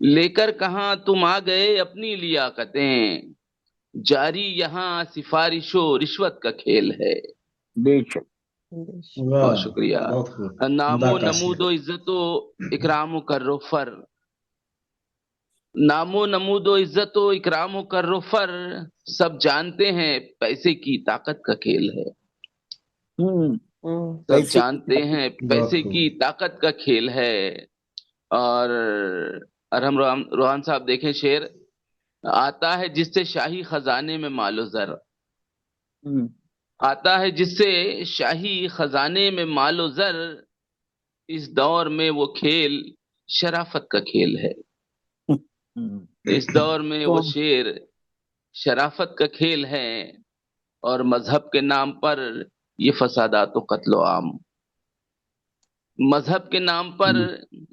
لے کر کہاں تم آ گئے اپنی لیاقتیں، جاری یہاں سفارش و رشوت کا کھیل ہے. بے شک. واہ بہت شکریہ. بہت خوب نام عمدہ و کاشی نمود و عزت و اکرام و کر و فر، نام و نمود و عزت و اکرام و کر و فر، سب جانتے ہیں پیسے کی طاقت کا کھیل ہے. ہوں سب پیسے جانتے ہیں بہت پیسے خوب کی طاقت کا کھیل ہے. اور ارحم روحان صاحب دیکھیں شعر، آتا ہے جس سے شاہی خزانے میں مال و زر، ہوں آتا ہے جس سے شاہی خزانے میں مال و زر، اس دور میں وہ کھیل شرافت کا کھیل ہے. ہوں اس دور میں وہ شعر شرافت کا کھیل ہے، اور مذہب کے نام پر یہ فسادات و قتل و عام، مذہب کے نام پر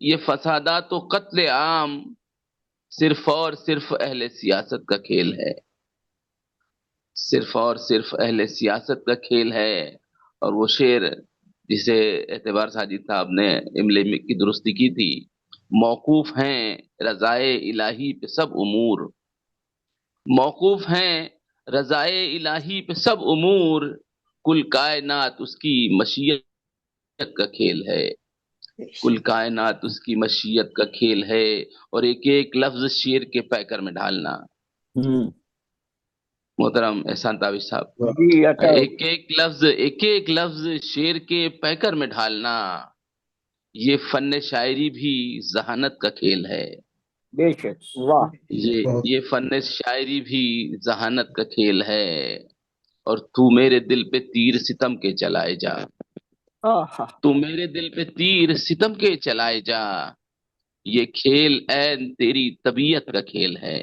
یہ فسادات و قتل عام صرف اور صرف اہل سیاست کا کھیل ہے، صرف اور صرف اہل سیاست کا کھیل ہے. اور وہ شعر جسے اعتبار ساجد صاحب نے املے میں کی درستی کی تھی، موقوف ہیں رضائے الہی پہ سب امور، موقوف ہیں رضائے الہی پہ سب امور، کل کائنات اس کی مشیت کا کھیل ہے، کل کائنات اس کی مشیت کا کھیل ہے. اور ایک ایک لفظ شعر کے پیکر میں ڈھالنا. ہوں محترم احسان تابش صاحب، واہ جی عطا ایک ایک لفظ شعر کے پیکر میں ڈھالنا، یہ فن شاعری بھی ذہانت کا کھیل ہے. بے شک. واہ بہت یہ فن شاعری بھی ذہانت کا کھیل ہے. اور تو میرے دل پہ تیر ستم کے چلائے جا، آہا تو میرے دل پہ تیر ستم کے چلائے جا، یہ کھیل عین تیری طبیعت کا کھیل ہے.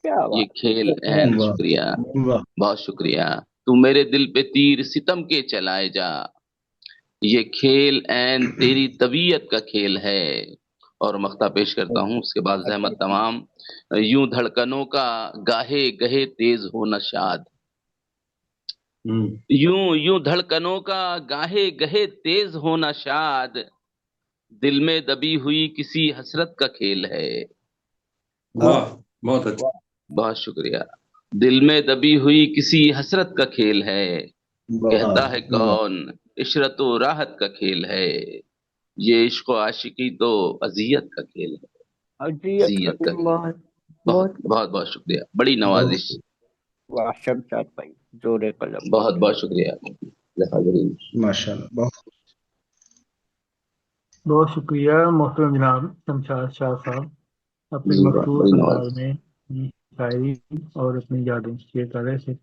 کیا یہ بات. کھیل عین، واہ شکریہ، واہ بہت شکریہ. تو میرے دل پہ تیر ستم کے چلائے جا، یہ کھیل عین تیری طبیعت کا کھیل ہے. اور مقطع پیش کرتا ہوں اس کے بعد زحمت تمام. یوں دھڑکنوں کا گاہے گہے تیز ہونا شاد، یوں دھڑکنوں کا گاہے گہے تیز ہونا شاد، دل میں دبی ہوئی کسی حسرت کا کھیل ہے. واہ بہت اچھا. بہت شکریہ. دل میں دبی ہوئی کسی حسرت کا کھیل ہے، کہتا ہے واہ کون عشرت و راحت کا کھیل ہے، یہ عشق و عاشقی تو اذیت کا کھیل ہے. اذیت کا. اذیت کا کھیل. بہت بہت بہت بہت بہت شکریہ، بڑی بہت نوازش. واہ شمشاد بھائی زور قلم. بہت بہت شکریہ حاضرین. ماشاء اللہ بہت خوب. بہت شکریہ محترم جناب شمشاد شاہ صاحب، اپنے جی مخصوص بڑی انداز نوازش. میں اپنی شاعری اور اپنی یادیں شیئر کر رہے تھے.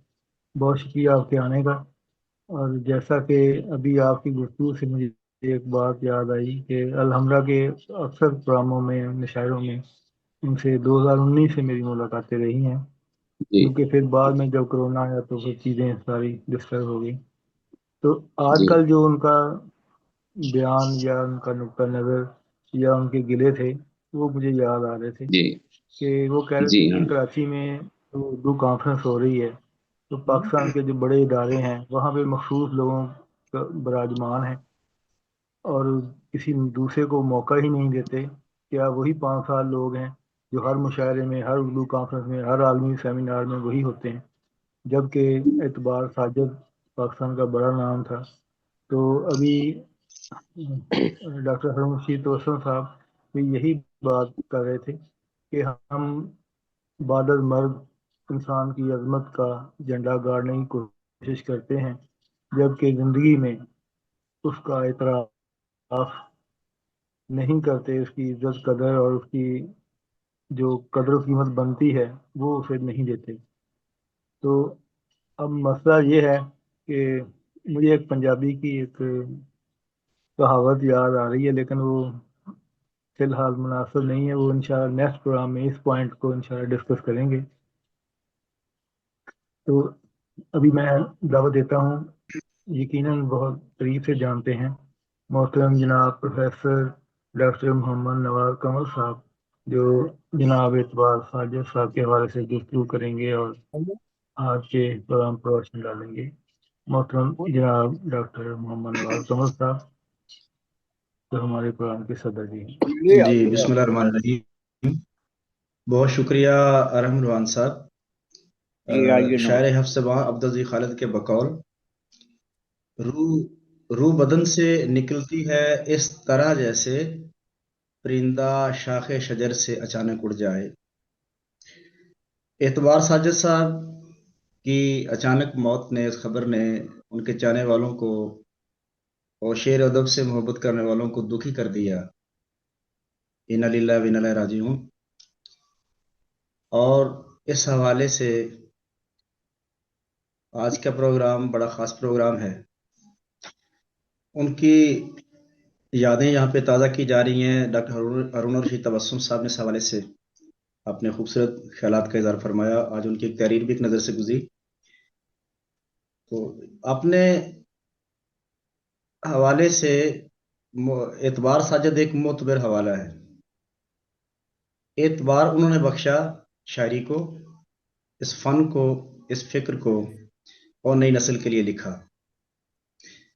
بہت شکریہ آپ کے آنے کا. اور جیسا کہ ابھی آپ کی گفتگو سے مجھے ایک بات یاد آئی کہ الحمرہ کے اکثر پروگراموں میں مشاعروں میں ان سے 2019 سے میری ملاقاتیں رہی ہیں، جی کیونکہ پھر بعد میں جب کرونا آیا تو پھر چیزیں ساری ڈسٹرب ہو گئی. تو آج جی کل جو ان کا بیان یا ان کا نقطہ نظر یا ان کے گلے تھے وہ مجھے یاد آ رہے تھے جی کہ وہ کہہ رہے جی تھے ہاں کہ کراچی میں جو اردو کانفرنس ہو رہی ہے تو پاکستان کے جو بڑے ادارے ہیں وہاں پہ مخصوص لوگوں کا براجمان ہیں اور کسی دوسرے کو موقع ہی نہیں دیتے. کیا وہی 5 سال لوگ ہیں جو ہر مشاعرے میں، ہر اردو کانفرنس میں، ہر عالمی سیمینار میں وہی ہوتے ہیں، جبکہ اعتبار ساجد پاکستان کا بڑا نام تھا. تو ابھی ڈاکٹر حرم رشید توسن صاحب بھی یہی بات کر رہے تھے کہ ہم بعد از مرگ انسان کی عظمت کا جھنڈا گاڑنے کی کوشش کرتے ہیں، جبکہ زندگی میں اس کا اعتراف نہیں کرتے، اس کی عزت قدر اور اس کی جو قدر و قیمت بنتی ہے وہ اسے نہیں دیتے۔ تو اب مسئلہ یہ ہے کہ مجھے ایک پنجابی کی ایک کہاوت یاد آ رہی ہے، لیکن وہ فی الحال مناسب نہیں ہے، وہ انشاءاللہ نیکسٹ پروگرام میں اس پوائنٹ کو انشاءاللہ ڈسکس کریں گے۔ تو ابھی میں دعوت دیتا ہوں، یقیناً بہت قریب سے جانتے ہیں محترم جناب پروفیسر ڈاکٹر محمد نواز قمر صاحب، جو جناب اعتبار ساجد صاحب کے حوالے سے گفتگو کریں گے اور آج کے پروگرام پر روشنی ڈالیں گے۔ محترم جناب ڈاکٹر محمد نواز قمر صاحب جو ہمارے پروگرام کے صدر جی ہیں۔ جی بسم اللہ الرحمن الرحیم۔ بہت شکریہ ارحم روحان صاحب۔ شاعر حفظ باں عبدالعزیز خالد کے بقول روح بدن سے نکلتی ہے اس طرح جیسے پرندہ شاخ شجر سے اچانک اڑ جائے۔ اعتبار ساجد صاحب کی اچانک موت نے، اس خبر نے ان کے چاہنے والوں کو اور شعر ادب سے محبت کرنے والوں کو دکھی کر دیا۔ انا للہ و انا الیہ راجعون۔ اور اس حوالے سے آج کا پروگرام بڑا خاص پروگرام ہے۔ ان کی یادیں یہاں پہ تازہ کی جا رہی ہیں۔ ڈاکٹر ہارون الرشید تبسم صاحب نے اس حوالے سے اپنے خوبصورت خیالات کا اظہار فرمایا۔ آج ان کی ایک تحریر بھی ایک نظر سے گزری۔ تو اپنے حوالے سے اعتبار ساجد ایک معتبر حوالہ ہے۔ اعتبار انہوں نے بخشا شاعری کو، اس فن کو، اس فکر کو، اور نئی نسل کے لیے لکھا۔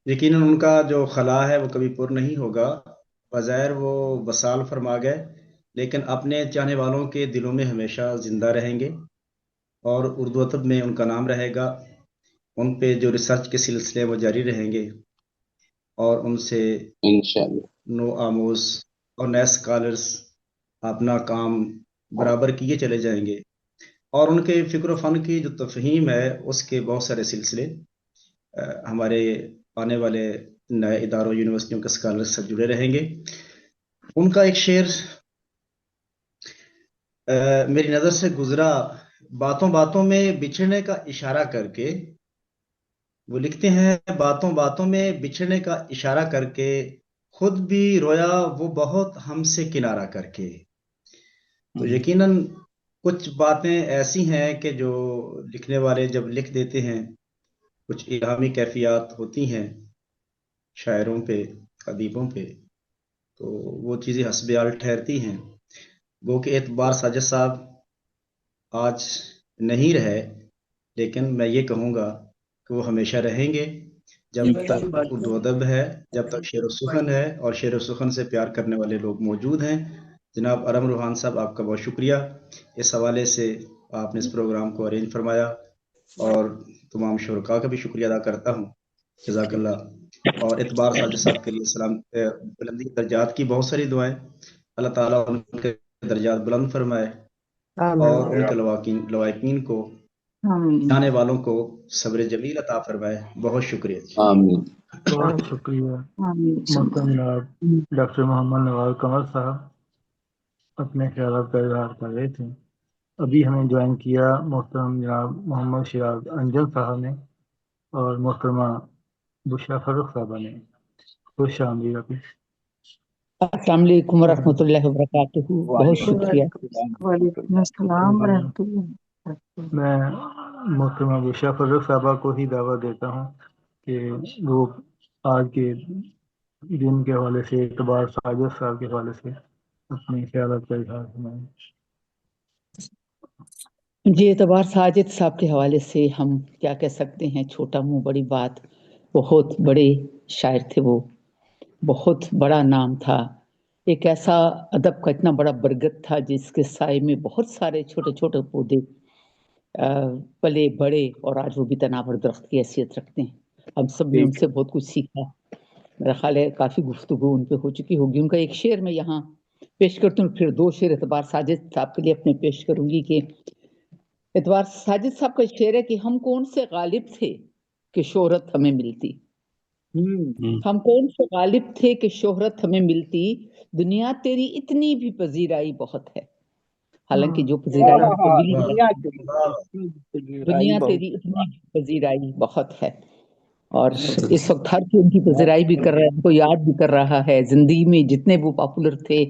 یقیناً ان کا جو خلا ہے وہ کبھی پر نہیں ہوگا، بظاہر وہ وصال فرما گئے، لیکن اپنے چاہنے والوں کے دلوں میں ہمیشہ زندہ رہیں گے، اور اردو ادب میں ان کا نام رہے گا۔ ان پہ جو ریسرچ کے سلسلے وہ جاری رہیں گے، اور ان سے انشاءاللہ نو آموز اور نئے اسکالرس اپنا کام برابر کیے چلے جائیں گے، اور ان کے فکر و فن کی جو تفہیم ہے اس کے بہت سارے سلسلے ہمارے آنے والے نئے اداروں یونیورسٹیوں کے اسکالر سے جڑے رہیں گے۔ ان کا ایک شعر میری نظر سے گزرا، باتوں باتوں میں بچھڑنے کا اشارہ کر کے۔ وہ لکھتے ہیں، باتوں باتوں میں بچھڑنے کا اشارہ کر کے خود بھی رویا وہ بہت ہم سے کنارہ کر کے۔ تو یقیناً کچھ باتیں ایسی ہیں کہ جو لکھنے والے جب لکھ دیتے ہیں، کچھ الہامی کیفیات ہوتی ہیں شاعروں پہ، ادیبوں پہ، تو وہ چیزیں حسب حال ٹھہرتی ہیں۔ گو کہ اعتبار ساجد صاحب آج نہیں رہے، لیکن میں یہ کہوں گا کہ وہ ہمیشہ رہیں گے جب تک اردو ادب ہے، جب تک شعر و سخن ہے، اور شعر و سخن سے پیار کرنے والے لوگ موجود ہیں۔ جناب ارحم روحان صاحب، آپ کا بہت شکریہ، اس حوالے سے آپ نے اس پروگرام کو ارینج فرمایا، اور تمام شرکاء کا بھی شکریہ ادا کرتا ہوں، جزاک اللہ۔ اور اعتبار ساجد صاحب کے لیے سلام، بلندی درجات کی بہت ساری دعائیں، اللہ تعالیٰ ان کے درجات بلند فرمائے، اور ان کے لواحقین کو، جانے والوں کو صبر جمیل عطا فرمائے۔ بہت شکریہ۔ آمین۔ بہت شکریہ محترم جناب ڈاکٹر محمد نواز قمر صاحب اپنے خیالات کا اظہار کر رہے تھے۔ ابھی ہمیں جوائن کیا محترم جناب محمد شیراز انجل صاحب نے اور محترمہ بشرا فاروق صاحبہ نے۔ خوش آمدید آپ۔ السلام علیکم ورحمۃ اللہ وبرکاتہ۔ بہت شکریہ۔ وعلیکم السلام ورحمۃ اللہ۔ میں محترمہ بشرا فاروق صاحبہ کو ہی دعوت دیتا ہوں کہ وہ آج کے دن کے حوالے سے، اعتبار ساجد صاحب کے حوالے سے اپنے خیالات کا اظہار فرمائیں۔ جی، اعتبار ساجد صاحب کے حوالے سے ہم کیا کہہ سکتے ہیں، چھوٹا منہ بڑی بات۔ بہت بڑے شاعر تھے وہ، بہت بڑا نام تھا، ایک ایسا ادب کا اتنا بڑا برگد تھا جس کے سائے میں بہت سارے چھوٹے چھوٹے پودے پلے بڑے، اور آج وہ بھی تناور درخت کی حیثیت رکھتے ہیں۔ ہم سب نے ان سے بہت کچھ سیکھا۔ میرا خیال ہے کافی گفتگو ان پہ ہو چکی ہوگی۔ ان کا ایک شعر میں یہاں پیش کرتی ہوں، پھر دو شعر اعتبار ساجد صاحب کے لیے اپنے پیش کروں گی۔ کہ اعتبار ساجد صاحب کا شعر ہے کہ ہم کون سے غالب تھے کہ شہرت ہمیں ملتی، ہم کون سے غالب تھے کہ شہرت ہمیں ملتی، دنیا تیری اتنی بھی پذیرائی بہت ہے. حالانکہ جو پذیرائی ہم کو ملی ہے، دنیا تیری اتنی بھی پذیرائی بہت ہے. اور اس وقت ہر کوئی ان کی پذیرائی بھی کر رہا ہے، ان کو یاد بھی کر رہا ہے. زندگی میں جتنے وہ پاپولر تھے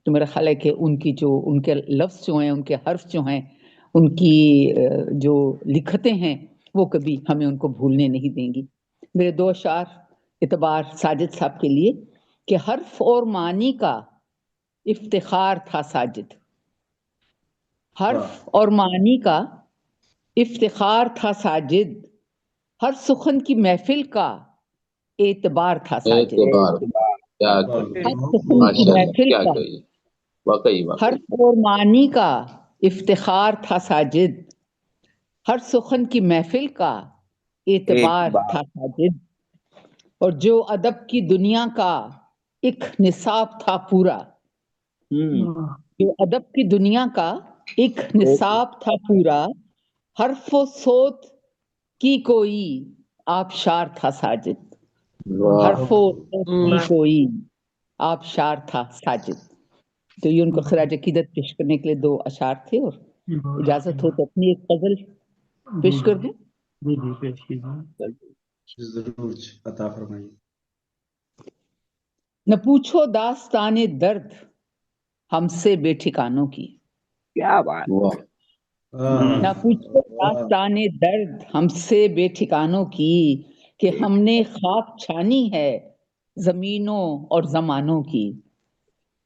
تو میرا خیال ہے کہ ان کی جو ان کے لفظ جو ہیں، ان کے حرف جو ہیں، ان کی جو لکھتیں ہیں، وہ کبھی ہمیں ان کو بھولنے نہیں دیں گی. میرے 2 اشعار اعتبار ساجد صاحب کے لیے کہ حرف اور معنی کا افتخار تھا ساجد، حرف اور معنی کا افتخار تھا ساجد، ہر سخن کی محفل کا اعتبار تھا ساجد. اعتبار کیا ہر سخن کی محفل کیا کا کہیے، واقعی حرف اور معنی کا افتخار تھا ساجد، ہر سخن کی محفل کا اعتبار تھا ساجد. اور جو ادب کی دنیا کا ایک نصاب تھا پورا، جو ادب کی دنیا کا ایک نصاب تھا پورا، حرف و صوت کی کوئی آبشار تھا ساجد، حرف و صوت کی کوئی آبشار تھا ساجد. تو یہ ان کو خراج عقیدت پیش کرنے کے لیے 2 اشعار تھے، اور اجازت ہو تو اپنی ایک غزل پیش کر دیں. جی پیش کیجیے. ضرور عطا فرمائیے. نہ پوچھو داستان درد ہم سے بے ٹھکانوں کی، کیا بات، نہ پوچھو داستان درد ہم سے بے ٹھکانوں کی، کہ ہم نے خاک چھانی ہے زمینوں اور زمانوں کی.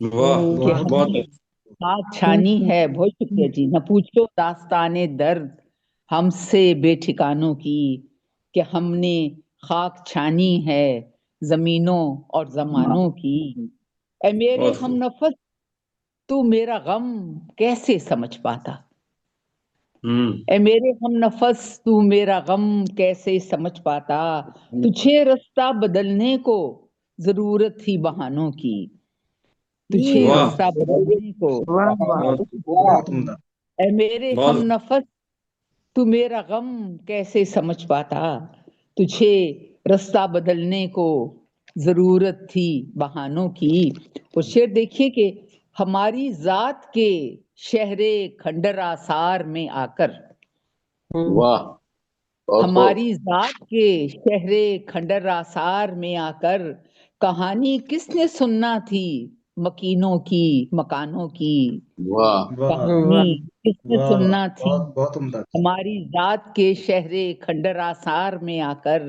کہ ہم نے خاک چھانی ہے، بہت شکریہ جی. نہ پوچھو داستان درد ہم سے بے ٹھکانوں کی، کہ ہم نے خاک چھانی ہے زمینوں اور زمانوں کی. اے میرے ہم نفس تو میرا غم کیسے سمجھ پاتا، اے میرے ہم نفس تو میرا غم کیسے سمجھ پاتا، تجھے رستہ بدلنے کو ضرورت تھی بہانوں کی، تجھے رستہ بدلنے کو. بہت عمدہ. اے میرے ہم نفس تو میرا غم کیسے سمجھ پاتا، تجھے رستہ بدلنے کو ضرورت تھی بہانوں کی. اور شعر دیکھیے کہ ہماری ذات کے شہر کھنڈر آثار میں آ کر، ہماری ذات کے شہر کھنڈر آثار میں آ کر، کہانی کس نے سننا تھی مکینوں کی مکانوں کی، کہانی کس نے سننا تھی بہت عمدہ. ہماری ذات کے شہر کھنڈر آثار میں آ کر،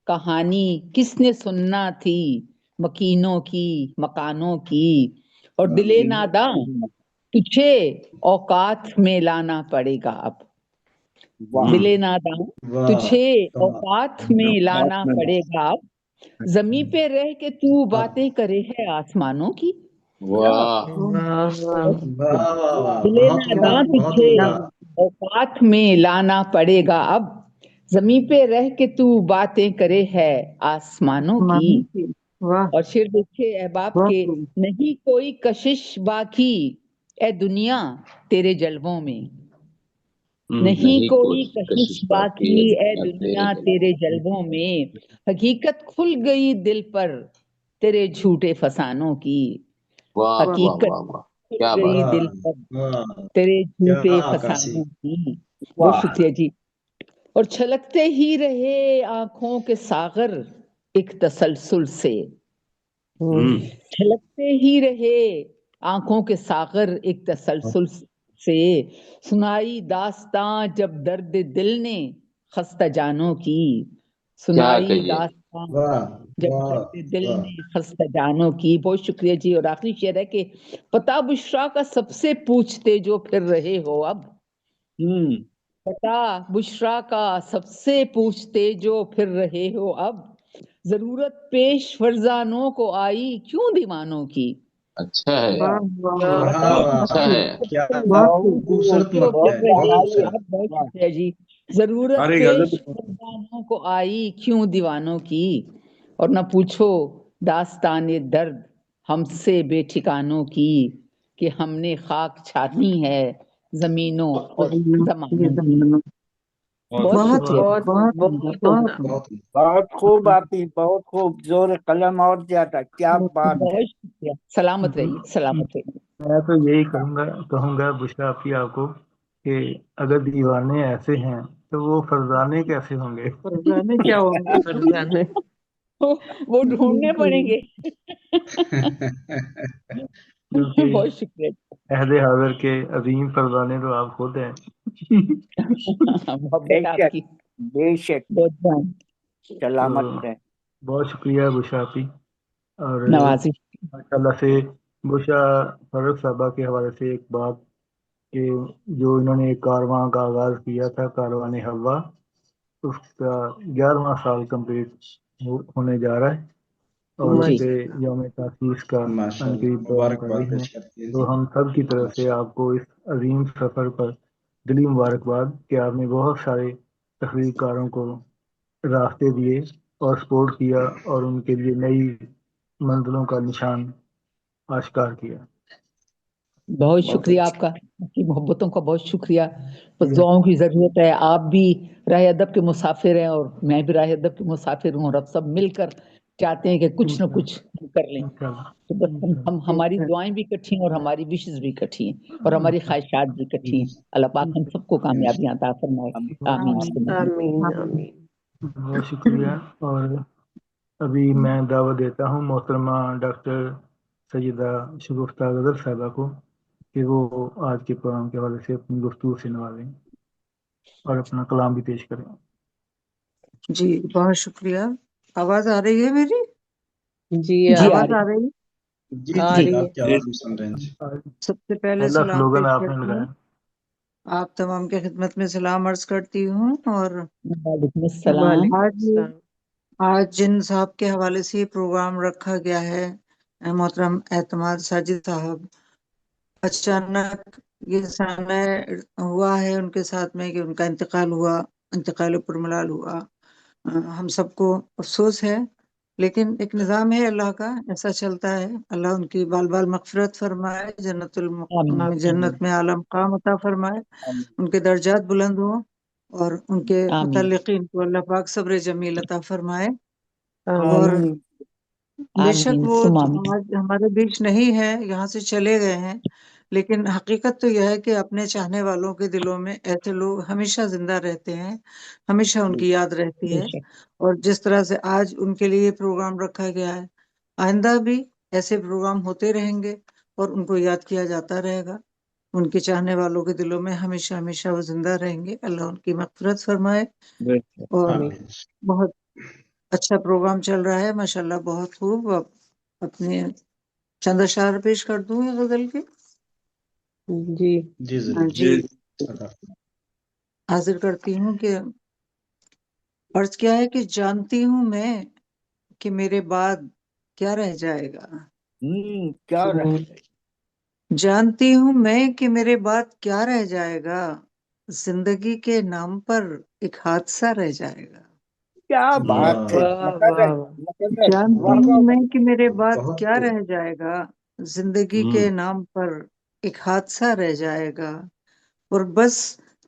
کہانی کس نے سننا تھی مکینوں کی مکانوں کی. اور دل ناداں تجھے اوقات میں لانا پڑے گا اب، دل ناداں تجھے اوقات میں لانا پڑے گا اب، زمیں پہ رہ کے تو باتیں کرے ہے آسمانوں کی. دل ناداں تجھے اوقات میں لانا پڑے گا اب، زمیں پہ رہ کے تو باتیں کرے ہے آسمانوں کی. اور شعر دیکھے احباب کے، نہیں کوئی کشش باقی اے دنیا تیرے جلووں میں، نہیں کوئی کشش باقی اے دنیا تیرے جلووں میں، حقیقت کھل گئی دل پر تیرے جھوٹے فسانوں کی، حقیقت کھل گئی دل پر تیرے جھوٹے فسانوں کی. بہت شکریہ جی. اور چھلکتے ہی رہے آنکھوں کے ساغر ایک تسلسل سے، چھلکتے ہی رہے آنکھوں کے ساغر ایک تسلسل سے، سنائی داستاں جب درد دل نے خستہ جانوں کی، سنائی داستاں جب درد دل نے خستہ جانوں کی. بہت شکریہ جی. اور آخری شعر ہے کہ پتا بشرا کا سب سے پوچھتے جو پھر رہے ہو اب، پتا بشرا کا سب سے پوچھتے جو پھر رہے ہو اب، ضرورت پیش فرزانوں کو آئی کیوں دیوانوں کی. اچھا ہے، کیا خوبصورت بہت ہے جی. ضرورت پیش فرزانوں کو آئی کیوں دیوانوں کی، اور نہ پوچھو داستان درد ہم سے بے ٹھکانوں کی، کہ ہم نے خاک چھانی ہے زمینوں اور زمانوں کی. بہت بہت شکریہ بہت بہت بہت بہت عمدہ۔ بہت بہت خوب آپ ہی، بہت خوب، زور قلم اور زیادہ، کیا بات ہے۔ بہت شکریہ، سلامت رہیے، سلامت رہیے۔ میں تو یہی کہوں گا بشرافی آپ کو کہ اگر دیوانے ایسے ہیں تو وہ فرزانے کیسے ہوں گے؟ فرزانے کیا ہوں گے؟ فرزانے وہ ڈھونڈنے پڑیں گے۔ کیونکہ بہت شکریہ، عہد حاضر کے عظیم فرزانے تو آپ خود ہیں۔ محبت بے آپ شک، کی بے شک، بہت جان سلامت تو رہیں۔ بہت شکریہ بشرافی، اور نوازی۔ ماشاءاللہ سے بشرا فرق صاحبہ کے حوالے سے ایک بات کہ جو انہوں نے کارواں کا آغاز کیا تھا، کاروان حوا، اس کا 11واں سال کمپلیٹ ہونے جا رہا ہے، اور جی اس پہ یوم تاسیس کا ماشاءاللہ، قریب پروگرام کر مبارکباد رہی ہیں۔ پیش کرتی ہے تو جی۔ ہم سب کی طرف سے ماشاءاللہ، آپ کو اس عظیم سفر پر دلی مبارکباد کہ آپ نے بہت سارے تخلیق کاروں کو راستے دیے اور سپورٹ کیا اور ان کے لیے نئی منزلوں کا نشان آشکار کیا۔ بہت بہت شکریہ اچھا۔ آپ کا، آپ کی محبتوں کا بہت شکریہ۔ بس دعاؤں کی ضرورت ہے، آپ بھی راہ ادب کے مسافر ہیں اور میں بھی راہ ادب کے مسافر ہوں، اور اب سب مل کر چاہتے ہیں کہ کچھ نہ کچھ کر لیں۔ تو بس ہماری دعائیں بھی اکٹھی ہیں اور ہماری وشز بھی اکٹھی ہیں اور ہماری خواہشات بھی اکٹھی ہیں۔ اللہ پاک ہم سب کو کامیابیاں عطا فرمائے، آمین ثم آمین۔ آمین آمین۔ بہت شکریہ، اور ابھی میں دعوت دیتا ہوں محترمہ ڈاکٹر سیدہ شگفتہ غزل صاحبہ کو کہ وہ آج کے پروگرام کے حوالے سے اپنی گفتگو سے نوازیں اور اپنا کلام بھی پیش کریں۔ جی بہت شکریہ۔ آواز آ رہی ہے میری؟ جی جی آپ آ آواز آ رہی رہی ہے؟ جی آ جی، جی رہی آپ ہے۔ کی آواز بھی سن رہے ہیں جی۔ سب سے پہلے پہلا سلام سلوگن پیش آپ نے کرتی لگایا۔ ہوں، آپ تمام کی خدمت میں سلام عرض کرتی ہوں، اور وعلیکم السلام۔ وعلیکم آج السلام۔ آج جن صاحب کے حوالے سے یہ پروگرام رکھا گیا ہے، محترم اعتماد ساجد صاحب، اچانک یہ سامنا ہوا ہے ان کے ساتھ میں کہ ان کا انتقال ہوا، انتقال پرملال ہوا۔ ہم سب کو افسوس ہے، لیکن ایک نظام ہے اللہ کا، ایسا چلتا ہے۔ اللہ ان کی بال بال مغفرت فرمائے، آمین جنت میں اعلی مقام عطا فرمائے، ان کے درجات بلند ہوں، اور ان کے آمین متعلقین کو اللہ پاک صبر جمیل عطا فرمائے۔ اور آمین۔ بے شک آمین وہ ثم آمین۔ آج ہمارے بیچ نہیں ہے، یہاں سے چلے گئے ہیں، لیکن حقیقت تو یہ ہے کہ اپنے چاہنے والوں کے دلوں میں ایسے لوگ ہمیشہ زندہ رہتے ہیں، ہمیشہ ان کی یاد رہتی بے ہے۔ شک، اور جس طرح سے آج ان کے لیے یہ پروگرام رکھا گیا ہے، آئندہ بھی ایسے پروگرام ہوتے رہیں گے اور ان کو یاد کیا جاتا رہے گا۔ ان کے چاہنے والوں کے دلوں میں ہمیشہ ہمیشہ وہ زندہ رہیں گے۔ اللہ ان کی مغفرت فرمائے۔ اور آمین۔ بہت اچھا پروگرام چل رہا ہے ماشاءاللہ، بہت خوب۔ اب اپنے چند اشعار پیش کر دوں یہ غزل کے؟ جی جی ضرور جی عطا۔ حاضر کرتی ہوں کہ عرض کیا ہے کہ جانتی ہوں میں کہ میرے بعد کیا رہ جائے گا، کیا رہ جانتی ہوں میں کہ میرے بعد کیا رہ جائے گا، زندگی کے نام پر ایک حادثہ رہ جائے گا۔ کیا بات ہے، واہ، واہ واہ واہ۔ مسرت، جانتی واہ ہوں واہ میں واہ۔ کہ میرے بعد بہت کیا رہ جائے گا، زندگی کے ہوں نام پر ایک حادثہ رہ جائے گا، اور بس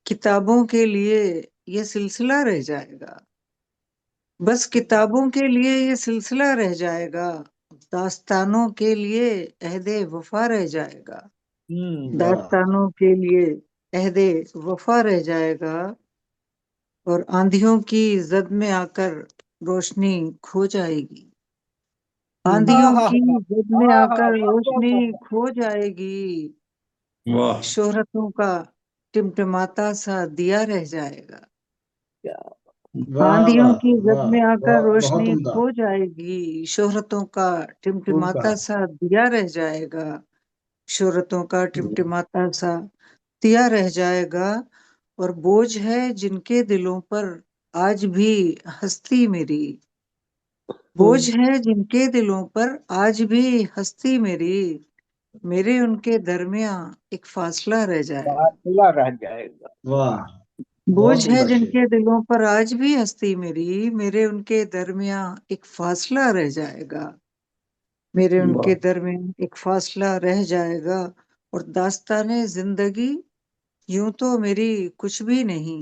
کتابوں کے لیے یہ سلسلہ رہ جائے گا، بس کتابوں کے لیے یہ سلسلہ رہ جائے گا، داستانوں کے لیے عہد وفا رہ جائے گا، واہ، داستانوں کے لیے عہد وفا رہ جائے گا، اور آندھیوں کی زد میں آ کر روشنی کھو جائے گی، آندھیوں کی زد میں آ کر روشنی کھو جائے گی، واہ شہرتوں کا ٹمٹماتا سا دیا رہ جائے گا، واہ آندھیوں واہ کی زد واہ، میں آ کر بہت روشنی عمدہ، کھو جائے گی، شہرتوں کا خوب ٹمٹماتا کہا۔ سا دیا رہ جائے گا، شہرتوں کا ٹمٹماتا سا دیا رہ جائے گا، اور بوجھ ہے جن کے دلوں پر آج بھی ہستی میری، بوجھ ہے جن کے دلوں پر آج بھی ہستی میری، میرے ان کے درمیاں ایک فاصلہ رہ جائے گا، فاصلہ رہ جائے گا۔ واہ، بہت بوجھ ہے عمدہ جن شعر۔ کے دلوں پر آج بھی ہستی میری، میرے ان کے درمیاں ایک فاصلہ رہ جائے گا، میرے ان کے درمیان ایک فاصلہ رہ جائے گا، اور داستان زندگی یوں تو میری کچھ بھی نہیں،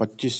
25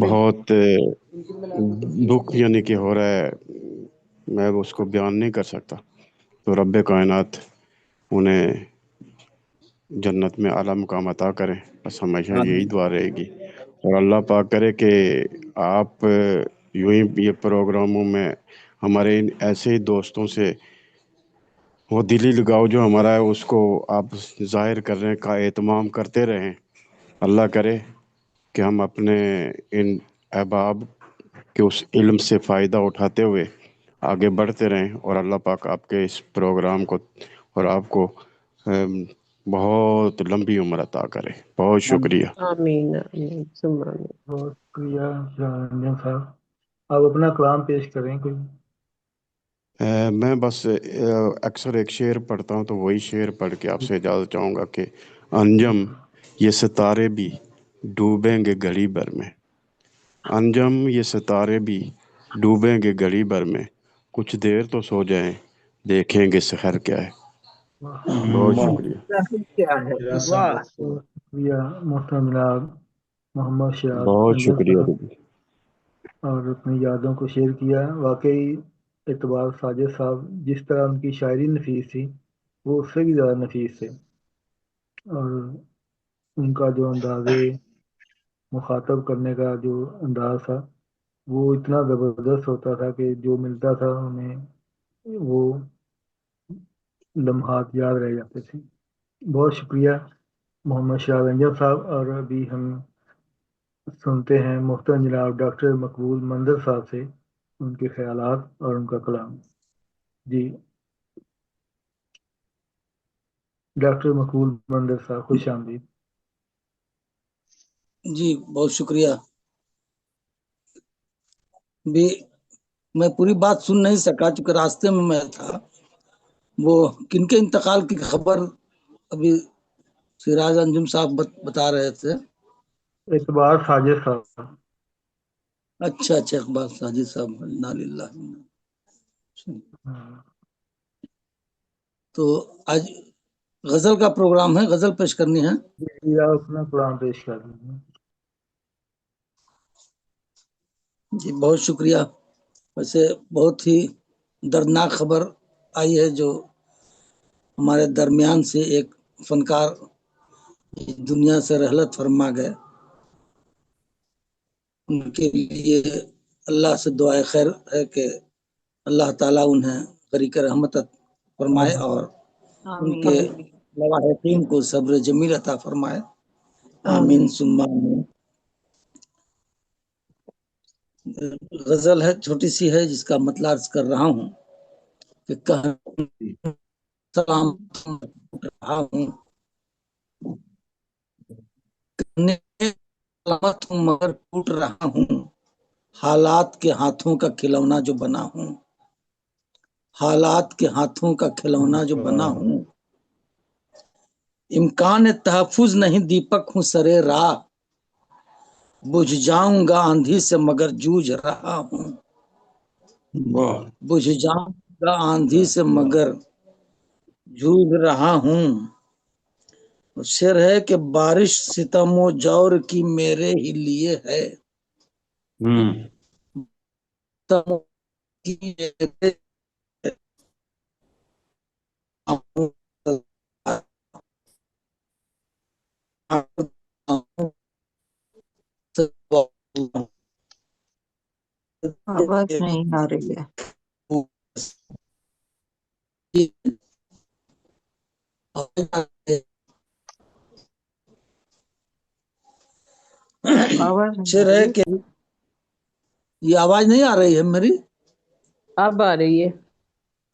بہت دکھ یعنی کہ ہو رہا ہے، میں اس کو بیان نہیں کر سکتا. تو رب کائنات انہیں جنت میں اعلیٰ مقام عطا کریں، بس ہمیشہ یہی دعا رہے گی. اور اللہ پاک کرے کہ آپ یوں ہی یہ پروگراموں میں ہمارے ان ایسے ہی دوستوں سے وہ دلی لگاؤ جو ہمارا ہے اس کو آپ ظاہر کرنے کا اہتمام کرتے رہیں. اللہ کرے کہ ہم اپنے ان احباب کے اس علم سے فائدہ اٹھاتے ہوئے آگے بڑھتے رہیں، اور اللہ پاک آپ کے اس پروگرام کو اور آپ کو بہت لمبی عمر عطا کرے. بہت شکریہ. آمین آمین ثم آمین. بہت شکریہ جناب رنجن صاحب. آپ اپنا کلام پیش کریں کوئی. میں بس اکثر ایک شعر پڑھتا ہوں، تو وہی شعر پڑھ کے آپ سے اجازت چاہوں گا کہ انجم یہ ستارے بھی ڈوبیں گے گھڑی بھر میں، انجم یہ ستارے بھی ڈوبیں گے گھڑی بھر میں، کچھ دیر تو سو جائیں دیکھیں گے سحر کیا ہے. بہت شکریہ. کیا ہے، شیراز واہ. صاحب بہت شکریہ محترم جناب محمد شیراز بہت رنجن شکریہ. صاحب، اور اپنی یادوں کو شیئر کیا. واقعی اعتبار ساجد صاحب جس طرح ان کی شاعری نفیس تھی وہ اس سے بھی زیادہ نفیس تھے، اور ان کا جو انداز مخاطب کرنے کا جو انداز تھا وہ اتنا زبردست ہوتا تھا کہ جو ملتا تھا انہیں وہ لمحات یاد رہ جاتے تھے. بہت شکریہ محمد شیراز رنجن صاحب. اور ابھی ہم سنتے ہیں محترم جناب ڈاکٹر مقبول منظر صاحب سے ان کے خیالات اور ان کا کلام. جی ڈاکٹر مقبول منظر صاحب، خوش آمدید. جی بہت شکریہ. بھی میں پوری بات سن نہیں سکا چونکہ راستے میں تھا. وہ کن کے انتقال کی خبر ابھی شیراز انجم صاحب بتا رہے تھے. اعتبار ساجد صاحب. اچھا اقبال ساجد صاحب. انا للہ. تو آج غزل کا پروگرام ہے، غزل پیش کرنی ہے. جی آپ اپنا کلام پیش کر دیں. جی بہت شکریہ. ویسے بہت ہی دردناک خبر آئی ہے جو ہمارے درمیان سے ایک فنکار دنیا سے رحلت فرما گئے. ان کے لیے اللہ سے دعائے خیر ہے کہ اللہ تعالیٰ انہیں غریق رحمت فرمائے اور ان کے لواحقین کو صبر جمیل عطا فرمائے. آمین ثم آمین. غزل ہے، چھوٹی سی ہے، جس کا مطلب عرض کر رہا ہوں کہ سلام رہا ہوں سلامت ہوں مگر ٹوٹ رہا ہوں، حالات کے ہاتھوں کا کھلونا جو بنا ہوں، حالات کے ہاتھوں کا کھلونا جو بنا ہوں. امکان تحفظ نہیں دیپک ہوں سرے راہ، بجھ جاؤں گا آندھی سے مگر جوجھ رہا ہوں، بجھ جاؤں گا آندھی سے مگر جوجھ رہا ہوں. شعر ہے کہ بارش ستم و جور کی میرے ہی لیے ہے، ستم کی آواز نہیں آ رہی ہے. آواز نہیں شعر آ ہے رہی. کہ یہ آواز نہیں آ رہی ہے میری. اب آ رہی ہے.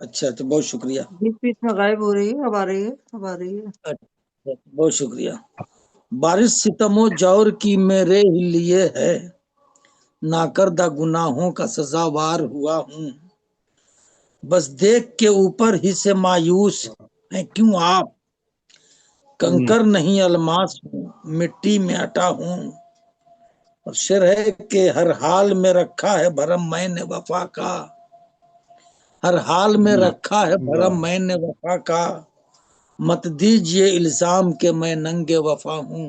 اچھا تو بہت شکریہ. بیچ بیچ میں غائب ہو رہی ہے. اب آ رہی ہے. اب آ رہی ہے. بہت شکریہ. بارش ستم و جور کی میرے ہی لیے ہے، ناکردہ گناہوں کا سزاوار ہوا ہوں، بس دیکھ کے اوپر ہی سے مایوس ہیں کیوں آپ، کنکر نہیں الماس ہوں مٹی میں اٹا ہوں. اور شعر ہے کہ ہر حال میں رکھا ہے بھرم میں نے وفا کا، ہر حال میں رکھا ہے بھرم میں نے وفا کا، مت دیجئے الزام کہ میں ننگے وفا ہوں.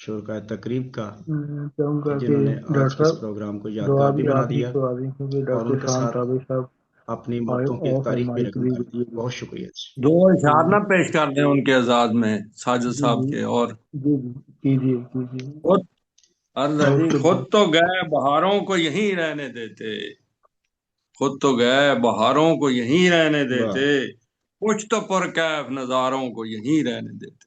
شرکائے تقریب کا میں چاہوں کہ گا کہ جنہوں نے ڈاکٹر آج کے اس صاحب پروگرام کو دعا یادگار بھی بھی بنا آپ ہی دیا کروا دیں، کیونکہ اور ان ڈاکٹر کے شام ساتھ تابع صاحب اپنی موتوں کی آف ہے، تاریخ بھی مائک رقم بھی کر دی. دیے بہت شکریہ جی. دو اشعار نہ پیش کر دیں ان کے اعزاز میں ساجد جی صاحب جی کے. اور جی جی کیجیے کیجیے. خود عرض ہے جی، اوکے خود تو گئے بہاروں کو یہیں رہنے دیتے، خود تو گئے بہاروں کو یہیں رہنے دیتے، کچھ تو پرکیف نظاروں کو یہیں رہنے دیتے.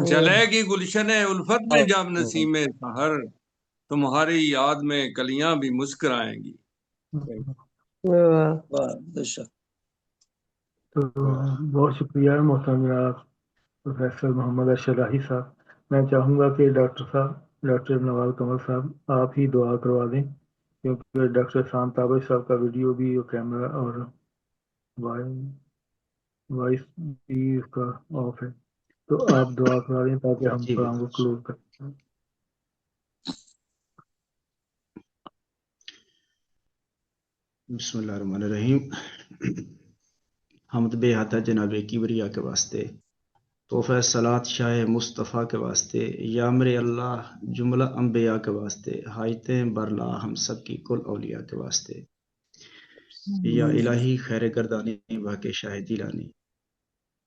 چلے گی گلشن الفت میں جب نسیم سحر، تمہاری یاد میں کلیاں بھی مسکرائیں گی. بے شک. تو بہت شکریہ محترم جناب پروفیسر محمد ارشد راہی صاحب. میں چاہوں گا کہ ڈاکٹر صاحب، ڈاکٹر نواب کمل صاحح آپ ہی دعا کروا دیں، کیونکہ ڈاکٹر شام تابع صاحب کا ویڈیو بھی اور کیمرہ اور وائس بھی اس کا آف ہے، تو آپ دعا کروا دیں تاکہ ہم جی پروگرام کو بالکل. کلوز کر سکیں. بسم اللہ الرحمن الرحیم. حمد بے حد جناب کبریا کے واسطے، تحفہ صلات شاہ مصطفیٰ کے واسطے، یامر اللہ جملہ انبیاء کے واسطے، حاجتیں برلا ہم سب کی کل اولیاء کے واسطے. یا الہی خیر گردانی واقع شاہدی لانی.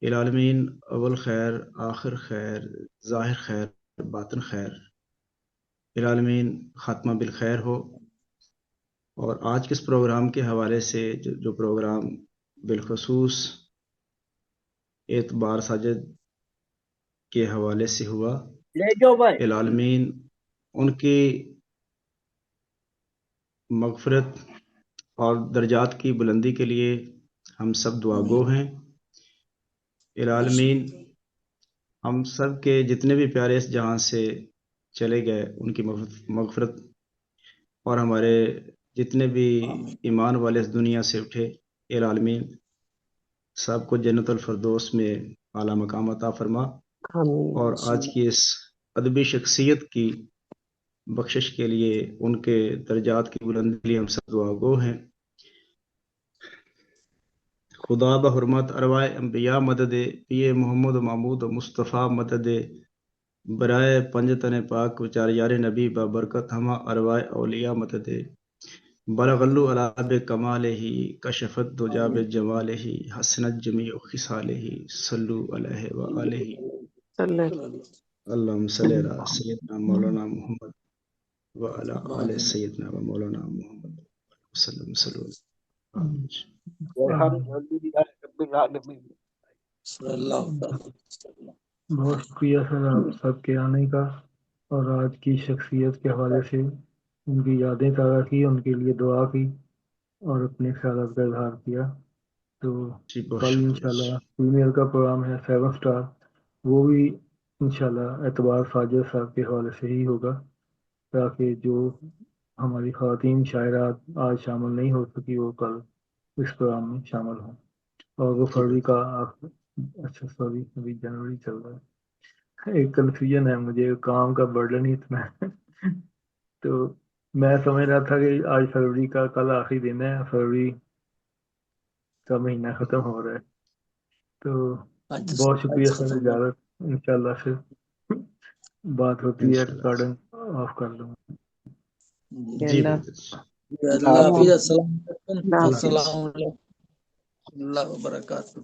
العالمین اول خیر آخر خیر ظاہر خیر باطن خیر. العالمین خاتمہ بالخیر ہو. اور آج کے اس پروگرام کے حوالے سے جو پروگرام بالخصوص اعتبار ساجد کے حوالے سے ہوا، لے جاؤ بھائی. العالمین ان کی مغفرت اور درجات کی بلندی کے لیے ہم سب دعا گو ہیں. العالمین ہم سب کے جتنے بھی پیارے اس جہاں سے چلے گئے ان کی مغفرت، اور ہمارے جتنے بھی ایمان والے اس دنیا سے اٹھے، العالمین سب کو جنت الفردوس میں اعلیٰ مقام عطا فرما. اور آج کی اس ادبی شخصیت کی بخشش کے لیے، ان کے درجات کی بلندی کے لیے ہم سب دعا گو ہیں. خدا بحرمت ارواح انبیاء مدد، پیے محمد و محمود و مصطفیٰ مدد، برائے پنجتن پاک وچار یار نبی بابرکت ہما ارواح اولیاء مدد. بلغلو علی کمال ہی کشفت دجاب جمال ہی حسنت جمیع خصال ہی صلو علیہ وآلہ. اللہم صلی علی سیدنا مولانا محمد وعلی آل سیدنا و مولانا محمد وسلم. صلو علیہ. الحمدللہ رب العالمین. صلی اللہ تعالی وسلم. بہت شکریہ سر آپ سب کے آنے کا، اور آج کی شخصیت کے حوالے سے ان کی یادیں تازہ کی، ان کے لیے دعا کی اور اپنے خیالات کا اظہار کیا. تو جی بہت کل شکریہ. انشاءاللہ فیمیل کا پروگرام ہے 7 سٹار، وہ بھی انشاءاللہ اعتبار ساجد صاحب کے حوالے سے ہی ہوگا، تاکہ جو ہماری خواتین شاعرات آج شامل نہیں ہو سکی وہ کل اس پروگرام میں شامل ہوں. اور وہ فروری کا اچھا سوری ابھی جنوری چل رہا ہے، ایک کنفیوژن ہے مجھے، کام کا برڈن ہی اتنا ہے. تو میں سمجھ رہا تھا کہ آج فروری کا کل آخری دن ہے، فروری کا مہینہ ختم ہو رہا ہے. تو بہت شکریہ سر، اجازت انشاءاللہ سے بات ہوتی ہے. ریکارڈنگ آف کر لوں. جی بالکل. اللہ حافظ. السلام علیکم. اللہ حافظ. السلام علیکم اللہ وبرکاتہ.